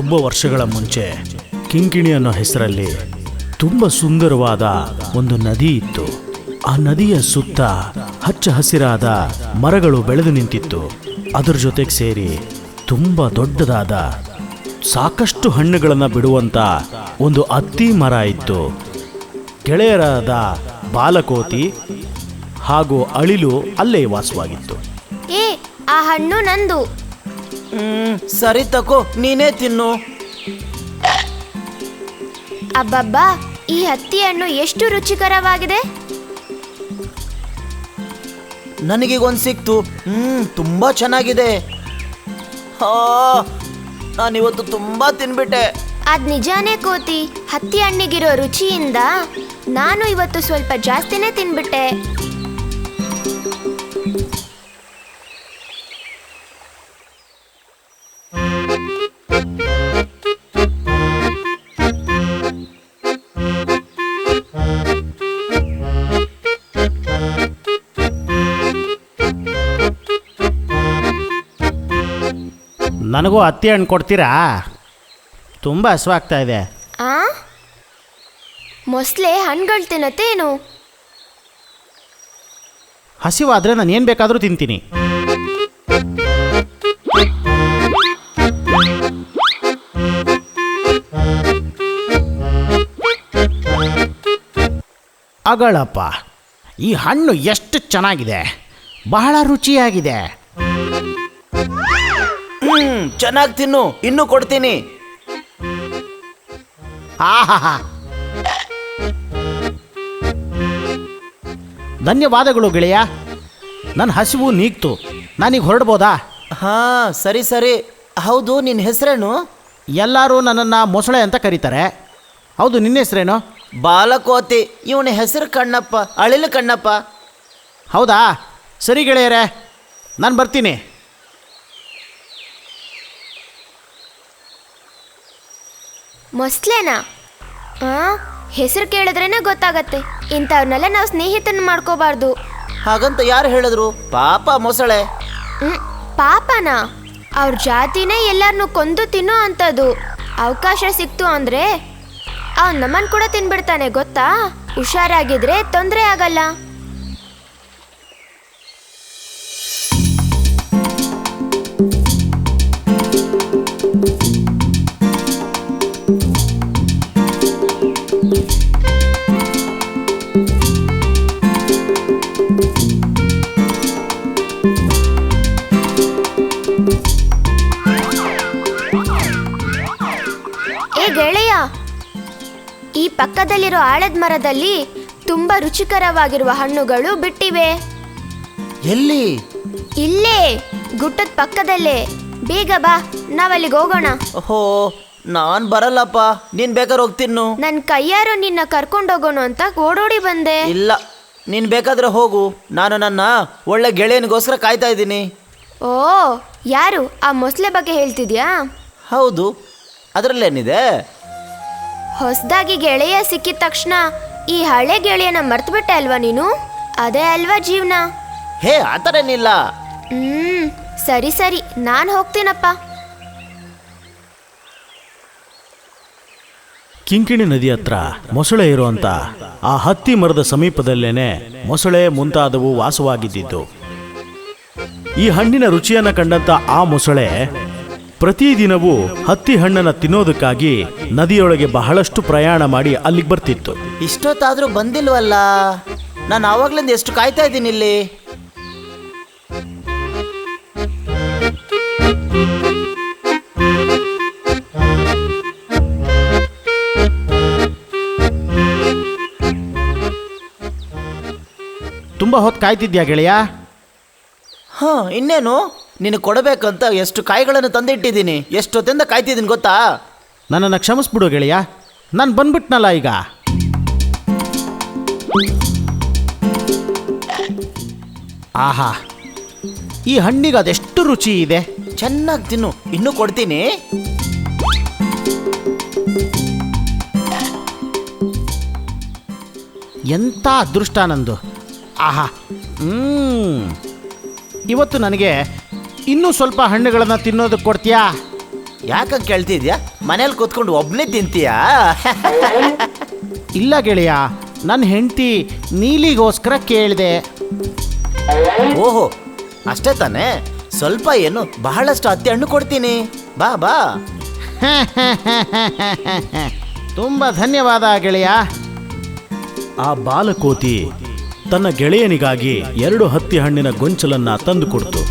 ತುಂಬ ವರ್ಷಗಳ ಮುಂಚೆ ಕಿಂಕಿಣಿ ಅನ್ನೋ ಹೆಸರಲ್ಲಿ ತುಂಬ ಸುಂದರವಾದ ಒಂದು ನದಿ ಇತ್ತು. ಆ ನದಿಯ ಸುತ್ತ ಹಚ್ಚ ಹಸಿರಾದ ಮರಗಳು ಬೆಳೆದು ನಿಂತಿತ್ತು. ಅದರ ಜೊತೆಗೆ ಸೇರಿ ತುಂಬ ದೊಡ್ಡದಾದ ಸಾಕಷ್ಟು ಹಣ್ಣುಗಳನ್ನು ಬಿಡುವಂಥ ಒಂದು ಅತ್ತಿ ಮರ ಇತ್ತು. ಗೆಳೆಯರಾದ ಬಾಲಕೋತಿ ಹಾಗೂ ಅಳಿಲು ಅಲ್ಲೇ ವಾಸವಾಗಿತ್ತು. ಏ, ಆ ಹಣ್ಣು ನಂದು. ಸರಿ ತಕೋ, ನೀನೇ ತಿನ್ನು. ಅಬ್ಬಬ್ಬಾ, ಈ ಹತ್ತಿ ಹಣ್ಣು ಎಷ್ಟು ರುಚಿಕರವಾಗಿದೆ. ನನಗೀಗೊಂದು ಸಿಕ್ತು. ತುಂಬಾ ಚೆನ್ನಾಗಿದೆ. ನಾನಿವತ್ತು ತುಂಬಾ ತಿನ್ಬಿಟ್ಟೆ. ಅದ್ ನಿಜಾನೇ ಕೋತಿ. ಹತ್ತಿ ಹಣ್ಣಿಗಿರೋ ರುಚಿಯಿಂದ ನಾನು ಇವತ್ತು ಸ್ವಲ್ಪ ಜಾಸ್ತಿನೇ ತಿನ್ಬಿಟ್ಟೆ. ನನಗೂ ಹತ್ತಿ ಹಣ್ಣು ಕೊಡ್ತೀರಾ? ತುಂಬ ಹಸುವಾಗ್ತಾ ಇದೆ. ಆ ಮೊಸಳೆ ಹಣ್ಣುಗಳು ತಿನ್ನತ್ತೇನು? ಹಸಿವಾದರೆ ನಾನು ಏನು ಬೇಕಾದರೂ ತಿಂತೀನಿ. ಅಗಳಪ್ಪ, ಈ ಹಣ್ಣು ಎಷ್ಟು ಚೆನ್ನಾಗಿದೆ, ಬಹಳ ರುಚಿಯಾಗಿದೆ. ಚೆನ್ನಾಗಿ ತಿನ್ನು, ಇನ್ನೂ ಕೊಡ್ತೀನಿ. ಆಹಾ, ಧನ್ಯವಾದಗಳು ಗೆಳೆಯ. ನನ್ನ ಹಸಿವು ನೀಗ್ತು. ನಾನೀಗ ಹೊರಡ್ಬೋದಾ? ಹಾ, ಸರಿ ಸರಿ. ಹೌದು, ನಿನ್ನ ಹೆಸರೇನು? ಎಲ್ಲರೂ ನನ್ನನ್ನು ಮೊಸಳೆ ಅಂತ ಕರೀತಾರೆ. ಹೌದು, ನಿನ್ನ ಹೆಸರೇನು? ಬಾಲಕೋತಿ. ಇವನ ಹೆಸರು ಕಣ್ಣಪ್ಪ, ಅಳಿಲು ಕಣ್ಣಪ್ಪ. ಹೌದಾ? ಸರಿ ಗೆಳೆಯರೇ, ನಾನು ಬರ್ತೀನಿ. ಮೊಸಳೆನಾ? ಹೆಸರು ಕೇಳಿದ್ರೇನೆ ಗೊತ್ತಾಗತ್ತೆ. ಇಂಥವ್ರನ್ನೆಲ್ಲ ನಾವು ಸ್ನೇಹಿತನ ಮಾಡ್ಕೋಬಾರ್ದು. ಹಾಗಂತ ಯಾರು ಹೇಳಿದ್ರು? ಪಾಪ ಮೊಸಳೆ. ಪಾಪನಾ? ಅವ್ರ ಜಾತಿನೇ ಎಲ್ಲರನ್ನೂ ಕೊಂದು ತಿನ್ನೋ ಅಂಥದ್ದು. ಅವಕಾಶ ಸಿಕ್ತು ಅಂದರೆ ಅವ್ನು ನಮ್ಮನ್ನು ಕೂಡ ತಿನ್ಬಿಡ್ತಾನೆ, ಗೊತ್ತಾ? ಹುಷಾರಾಗಿದ್ರೆ ತೊಂದರೆ ಆಗಲ್ಲ. ಗೆಳೆಯ, ಈ ಪಕ್ಕದಲ್ಲಿರೋ ಆಲದ ಮರದಲ್ಲಿ ತುಂಬಾ ರುಚಿಕರವಾಗಿರುವ ಹಣ್ಣುಗಳು ಬಿಟ್ಟಿವೆ. ಎಲ್ಲಿ? ಇಲ್ಲೇ, ಗುಟ್ಟದ ಪಕ್ಕದಲ್ಲೇ. ಬೇಗ ಬಾ, ನಾವಲ್ಲಿಗೆ ಹೋಗೋಣ. ಓಹೋ, ನಾನ್ ಬರಲ್ಲಪ್ಪ. ನೀನ್ ಬೇಕಾದ್ರೆ ಹೋಗ್ತಿನ್ನು. ನನ್ನ ಕೈಯಾರು ನಿನ್ನ ಕರ್ಕೊಂಡೋಗೋಣ ಅಂತ ಓಡೋಡಿ ಬಂದೆ. ಇಲ್ಲ, ನೀನ್ ಬೇಕಾದ್ರೆ ಹೋಗು. ನಾನು ನನ್ನ ಒಳ್ಳೆ ಗೆಳೆಯನಿಗೋಸ್ಕರ ಕಾಯ್ತಾ ಇದ್ದೀನಿ. ಓ, ಯಾರು? ಆ ಮೊಸಳೆ ಬಗ್ಗೆ ಹೇಳ್ತಿದ್ಯಾ? ಹೌದು, ಅದರಲ್ಲೇನಿದೆ? ಹೊಸದಾಗಿ ಗೆಳೆಯ ಸಿಕ್ಕಿದ ತಕ್ಷಣ ಈ ಹಳೆ ಗೆಳೆಯನ ಮರ್ತ್ಬಿಟ್ಟೆ ಅಲ್ವಾ ನೀನು? ಅದೇ ಅಲ್ವಾ ಜೀವನ. ಹೇ, ಆ ಥರ ಏನಿಲ್ಲ. ಸರಿ ಸರಿ, ನಾನು ಹೋಗ್ತೀನಪ್ಪ. ಕಿಂಕಿಣಿ ನದಿ ಹತ್ರ ಮೊಸಳೆ ಇರುವಂತ ಆ ಹತ್ತಿ ಮರದ ಸಮೀಪದಲ್ಲೇನೆ ಮೊಸಳೆ ಮುಂತಾದವು ವಾಸವಾಗಿದ್ದಿದ್ದು. ಈ ಹಣ್ಣಿನ ರುಚಿಯನ್ನು ಕಂಡಂತ ಆ ಮೊಸಳೆ ಪ್ರತಿದಿನವೂ ಹತ್ತಿ ಹಣ್ಣನ್ನು ತಿನ್ನೋದಕ್ಕಾಗಿ ನದಿಯೊಳಗೆ ಬಹಳಷ್ಟು ಪ್ರಯಾಣ ಮಾಡಿ ಅಲ್ಲಿಗೆ ಬರ್ತಿತ್ತು. ಇಷ್ಟೊತ್ತಾದ್ರೂ ಬಂದಿಲ್ವಲ್ಲ? ನಾನು ಆವಾಗ್ಲಿಂದ ಎಷ್ಟು ಕಾಯ್ತಾ ಇದ್ದೀನಿ ಇಲ್ಲಿ. ತುಂಬಾ ಹೊತ್ತು ಕಾಯ್ತಿದ್ಯಾ ಗೆಳೆಯ? ಇನ್ನೇನು, ನಿನಗೆ ಕೊಡಬೇಕಂತ ಎಷ್ಟು ಕಾಯಿಗಳನ್ನು ತಂದಿಟ್ಟಿದ್ದೀನಿ. ಎಷ್ಟೊತ್ತಿಂದ ಕಾಯ್ತಿದ್ದೀನಿ ಗೊತ್ತಾ? ನನ್ನನ್ನು ಕ್ಷಮಿಸ್ಬಿಡು ಗೆಳೆಯ, ನಾನು ಬಂದ್ಬಿಟ್ನಲ್ಲ ಈಗ. ಆಹಾ, ಈ ಹಣ್ಣಿಗೆ ಅದೆಷ್ಟು ರುಚಿ ಇದೆ. ಚೆನ್ನಾಗಿ ತಿನ್ನು, ಇನ್ನೂ ಕೊಡ್ತೀನಿ. ಎಂಥ ಅದೃಷ್ಟ ನಂದು. ಆಹಾ, ಇವತ್ತು ನನಗೆ ಇನ್ನೂ ಸ್ವಲ್ಪ ಹಣ್ಣುಗಳನ್ನು ತಿನ್ನೋದಕ್ಕೆ ಕೊಡ್ತೀಯಾ? ಯಾಕಂತ ಕೇಳ್ತಿದ್ಯಾ? ಮನೇಲಿ ಕೂತ್ಕೊಂಡು ಒಬ್ನೇ ತಿಂತೀಯಾ? ಇಲ್ಲ ಗೆಳೆಯ, ನನ್ನ ಹೆಂಡತಿ ನೀಲಿಗೋಸ್ಕರ ಕೇಳಿದೆ. ಓಹೋ, ಅಷ್ಟೇ ತಾನೇ? ಸ್ವಲ್ಪ ಏನು, ಬಹಳಷ್ಟು ಹತ್ತಿ ಹಣ್ಣು ಕೊಡ್ತೀನಿ. ಬಾ ಬಾ. ತುಂಬ ಧನ್ಯವಾದ ಗೆಳೆಯ. ಆ ಬಾಲಕೋತಿ ತನ್ನ ಗೆಳೆಯನಿಗಾಗಿ 2 ಹತ್ತಿ ಹಣ್ಣಿನ ಗೊಂಚಲನ್ನ ತಂದುಕೊಡ್ತು.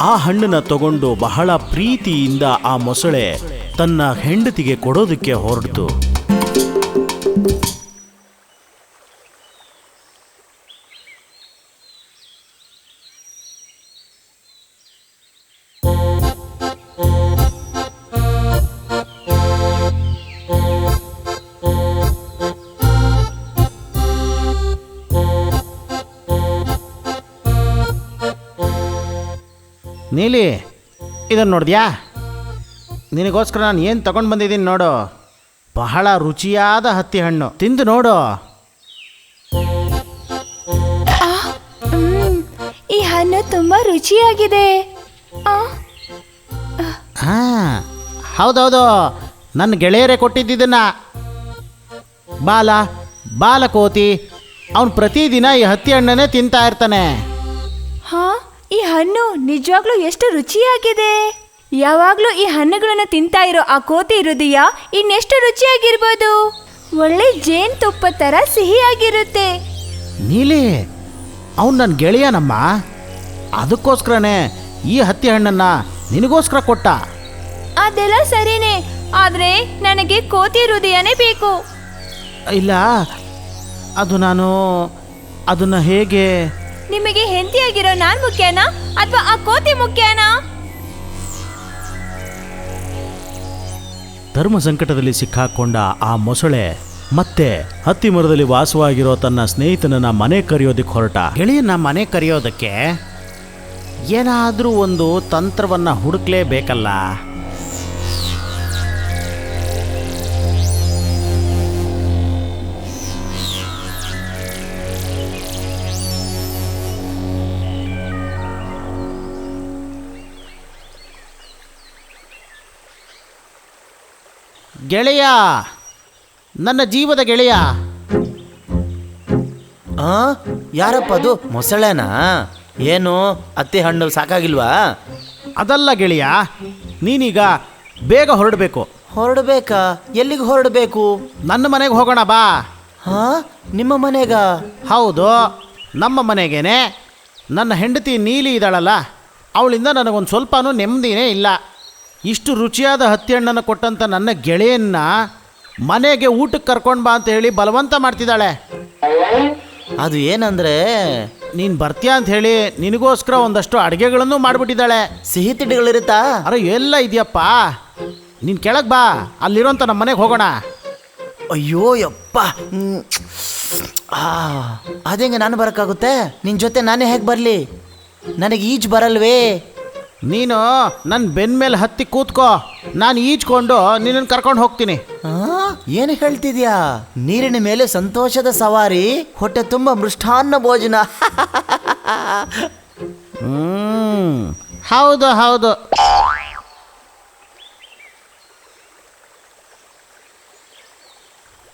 ಆ ಹಣ್ಣನ್ನ ತಗೊಂಡು ಬಹಳ ಪ್ರೀತಿಯಿಂದ ಆ ಮೊಸಳೆ ತನ್ನ ಹೆಂಡತಿಗೆ ಕೊಡೋದಕ್ಕೆ ಹೊರಡ್ತು. ನೀಲಿ, ಇದನ್ನು ನೋಡಿದ್ಯಾ? ನಿನಗೋಸ್ಕರ ನಾನು ಏನು ತಗೊಂಡು ಬಂದಿದ್ದೀನಿ ನೋಡು. ಬಹಳ ರುಚಿಯಾದ ಹತ್ತಿ ಹಣ್ಣು, ತಿಂದು ನೋಡು. ಈ ಹಣ್ಣು ತುಂಬಾ ರುಚಿಯಾಗಿದೆ. ಹಾಂ, ಹೌದೌದು, ನನ್ನ ಗೆಳೆಯರೇ ಕೊಟ್ಟಿದ್ದಿದ್ದನ್ನ. ಬಾಲಕೋತಿ ಅವನು ಪ್ರತಿದಿನ ಈ ಹತ್ತಿ ಹಣ್ಣನ್ನೇ ತಿಂತಾ ಇರ್ತಾನೆ. ಹಾ, ಈ ಹಣ್ಣು ನಿಜವಾಗ್ಲೂ ಎಷ್ಟು ರುಚಿಯಾಗಿದೆ. ಯಾವಾಗ್ಲೂ ಈ ಹಣ್ಣುಗಳನ್ನು ತಿಂತಾ ಇರೋ ಆ ಕೋತಿ ಹೃದಯ ಇನ್ನೆಷ್ಟು ರುಚಿಯಾಗಿರ್ಬೋದು. ಒಳ್ಳೆ ಜೇನುತುಪ್ಪ ತರ ಸಿಹಿಯಾಗಿರುತ್ತೆ. ನೀಲಿ, ಅವನು ನನ್ನ ಗೆಳೆಯನಮ್ಮ. ಅದಕ್ಕೋಸ್ಕರನೇ ಈ ಹತ್ತಿ ಹಣ್ಣನ್ನು ನಿನಗೋಸ್ಕರ ಕೊಟ್ಟ. ಅದೆಲ್ಲ ಸರಿನೇ, ಆದ್ರೆ ನನಗೆ ಕೋತಿ ಹೃದಯನೇ ಬೇಕು. ಇಲ್ಲ, ಅದನ್ನು ಹೇಗೆ? ನಿಮಗೆ ಹೆಂಡತಿಯಾಗಿರೋ ನಾನ್ ಮುಖ್ಯನಾ ಅಥವಾ ಆ ಕೋತಿ ಮುಖ್ಯನಾ? ಧರ್ಮ ಸಂಕಟದಲ್ಲಿ ಸಿಕ್ಕಾಕೊಂಡ ಆ ಮೊಸಳೆ ಮತ್ತೆ ಹತ್ತಿ ಮರದಲ್ಲಿ ವಾಸವಾಗಿರೋ ತನ್ನ ಸ್ನೇಹಿತನನ್ನ ಮನೆ ಕರೆಯೋದಕ್ಕೆ ಹೊರಟ. ಗೆಳೆಯನ ಮನೆ ಕರೆಯೋದಕ್ಕೆ ಏನಾದರೂ ಒಂದು ತಂತ್ರವನ್ನು ಹುಡುಕ್ಲೇಬೇಕಲ್ಲ. ಗೆಳೆಯ, ನನ್ನ ಜೀವದ ಗೆಳೆಯ. ಯಾರಪ್ಪ ಅದು? ಮೊಸಳೆನಾ? ಏನು ಹತ್ತಿ ಹಣ್ಣು ಸಾಕಾಗಿಲ್ವಾ? ಅದಲ್ಲ ಗೆಳೆಯ, ನೀನೀಗ ಬೇಗ ಹೊರಡಬೇಕು. ಹೊರಡಬೇಕಾ? ಎಲ್ಲಿಗೆ ಹೊರಡಬೇಕು? ನನ್ನ ಮನೆಗೆ ಹೋಗೋಣ ಬಾ. ಹಾ, ನಿಮ್ಮ ಮನೆಗ? ಹೌದು, ನಮ್ಮ ಮನೆಗೇನೆ. ನನ್ನ ಹೆಂಡತಿ ನೀಲಿ ಇದ್ದಾಳಲ್ಲ, ಅವಳಿಂದ ನನಗೊಂದು ಸ್ವಲ್ಪನೂ ನೆಮ್ಮದಿನೇ ಇಲ್ಲ. ಇಷ್ಟು ರುಚಿಯಾದ ಹತ್ತಿ ಹಣ್ಣನ್ನು ಕೊಟ್ಟಂಥ ನನ್ನ ಗೆಳೆಯನ್ನ ಮನೆಗೆ ಊಟಕ್ಕೆ ಕರ್ಕೊಂಡು ಬಾ ಅಂತ ಹೇಳಿ ಬಲವಂತ ಮಾಡ್ತಿದ್ದಾಳೆ. ಅದು ಏನಂದ್ರೆ, ನೀನು ಬರ್ತೀಯಾ ಅಂತ ಹೇಳಿ ನಿನಗೋಸ್ಕರ ಒಂದಷ್ಟು ಅಡುಗೆಗಳನ್ನು ಮಾಡಿಬಿಟ್ಟಿದ್ದಾಳೆ. ಸಿಹಿ ತಿಂಡಿಗಳಿರುತ್ತಾ? ಅರೆ, ಎಲ್ಲ ಇದೆಯಪ್ಪ. ನೀನು ಕೆಳಗೆ ಬಾ, ಅಲ್ಲಿರೋಂಥ ನಮ್ಮ ಮನೆಗೆ ಹೋಗೋಣ. ಅಯ್ಯೋ ಯಪ್ಪ, ಅದೇಂಗೆ ನಾನು ಬರೋಕ್ಕಾಗುತ್ತೆ? ನಿನ್ನ ಜೊತೆ ನಾನೇ ಹೇಗೆ ಬರಲಿ? ನನಗೆ ಈಜು ಬರಲ್ವೇ? ನೀನು ನನ್ನ ಬೆನ್ನ ಮೇಲೆ ಹತ್ತಿ ಕೂತ್ಕೋ, ನಾನು ಈಜ್ಕೊಂಡು ನಿನ್ನನ್ನು ಕರ್ಕೊಂಡು ಹೋಗ್ತೀನಿ. ಏನು ಹೇಳ್ತಿದ್ಯಾ? ನೀರಿನ ಮೇಲೆ ಸಂತೋಷದ ಸವಾರಿ, ಹೊಟ್ಟೆ ತುಂಬ ಮೃಷ್ಟಾನ್ನ ಭೋಜನ. ಹೌದು ಹೌದು.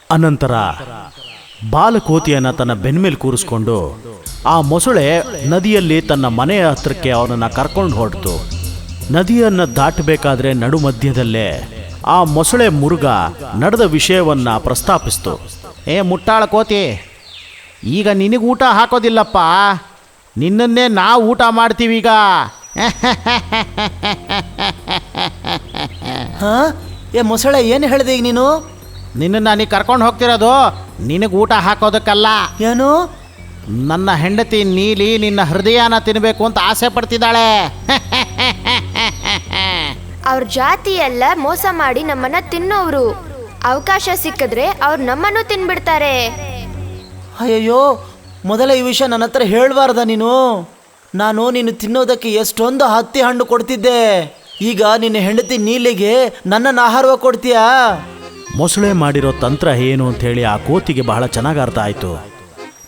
ಅನಂತರ ಬಾಲಕೋತಿಯನ್ನ ತನ್ನ ಬೆನ್ಮೇಲೆ ಕೂರಿಸ್ಕೊಂಡು ಆ ಮೊಸಳೆ ನದಿಯಲ್ಲಿ ತನ್ನ ಮನೆಯ ಹತ್ರಕ್ಕೆ ಅವನನ್ನು ಕರ್ಕೊಂಡು ಹೊರಡ್ತು. ನದಿಯನ್ನು ದಾಟಬೇಕಾದ್ರೆ ನಡು ಮಧ್ಯದಲ್ಲೇ ಆ ಮೊಸಳೆ ಮುರುಗ ನಡೆದ ವಿಷಯವನ್ನ ಪ್ರಸ್ತಾಪಿಸ್ತು. ಮುಟ್ಟಾಳ ಕೋತಿ, ಈಗ ನಿನಗೆ ಊಟ ಹಾಕೋದಿಲ್ಲಪ್ಪ, ನಿನ್ನನ್ನೇ ನಾವು ಊಟ ಮಾಡ್ತೀವೀಗ. ಮೊಸಳೆ, ಏನು ಹೇಳಿದೆ ಈಗ ನೀನು? ನಿನ್ನನ್ನು ನೀ ಕರ್ಕೊಂಡು ಹೋಗ್ತಿರೋದು ನಿನಗೆ ಊಟ ಹಾಕೋದಕ್ಕಲ್ಲ. ಏನು? ನನ್ನ ಹೆಂಡತಿ ನೀಲಿ ನಿನ್ನ ಹೃದಯನ ತಿನ್ನಬೇಕು ಅಂತ ಆಸೆ ಪಡ್ತಿದ್ದಾಳೆ. ಅವ್ರ ಜಾತಿ ಎಲ್ಲ ಮೋಸ ಮಾಡಿ ನಮ್ಮನ್ನ ತಿನ್ನೋರು. ಅವಕಾಶ ಸಿಕ್ಕಿದ್ರೆ ಅವ್ರು ನಮ್ಮನ್ನು ತಿನ್ಬಿಡ್ತಾರೆ. ಅಯ್ಯಯ್ಯೋ, ಮೊದಲ ಈ ವಿಷಯ ನನ್ನ ಹತ್ರ ಹೇಳ್ಬಾರ್ದ ನೀನು? ನಾನು ನೀನು ತಿನ್ನೋದಕ್ಕೆ ಎಷ್ಟೊಂದು ಹತ್ತಿ ಹಣ್ಣು ಕೊಡ್ತಿದ್ದೆ. ಈಗ ನಿನ್ನ ಹೆಂಡತಿ ನೀಲಿಗೆ ನನ್ನನ್ನು ಆಹಾರವಾಗಿ ಕೊಡ್ತೀಯಾ? ಮೊಸಳೆ ಮಾಡಿರೋ ತಂತ್ರ ಏನು ಅಂತ ಹೇಳಿ ಆ ಕೋತಿಗೆ ಬಹಳ ಚೆನ್ನಾಗಿ ಅರ್ಥ ಆಯಿತು.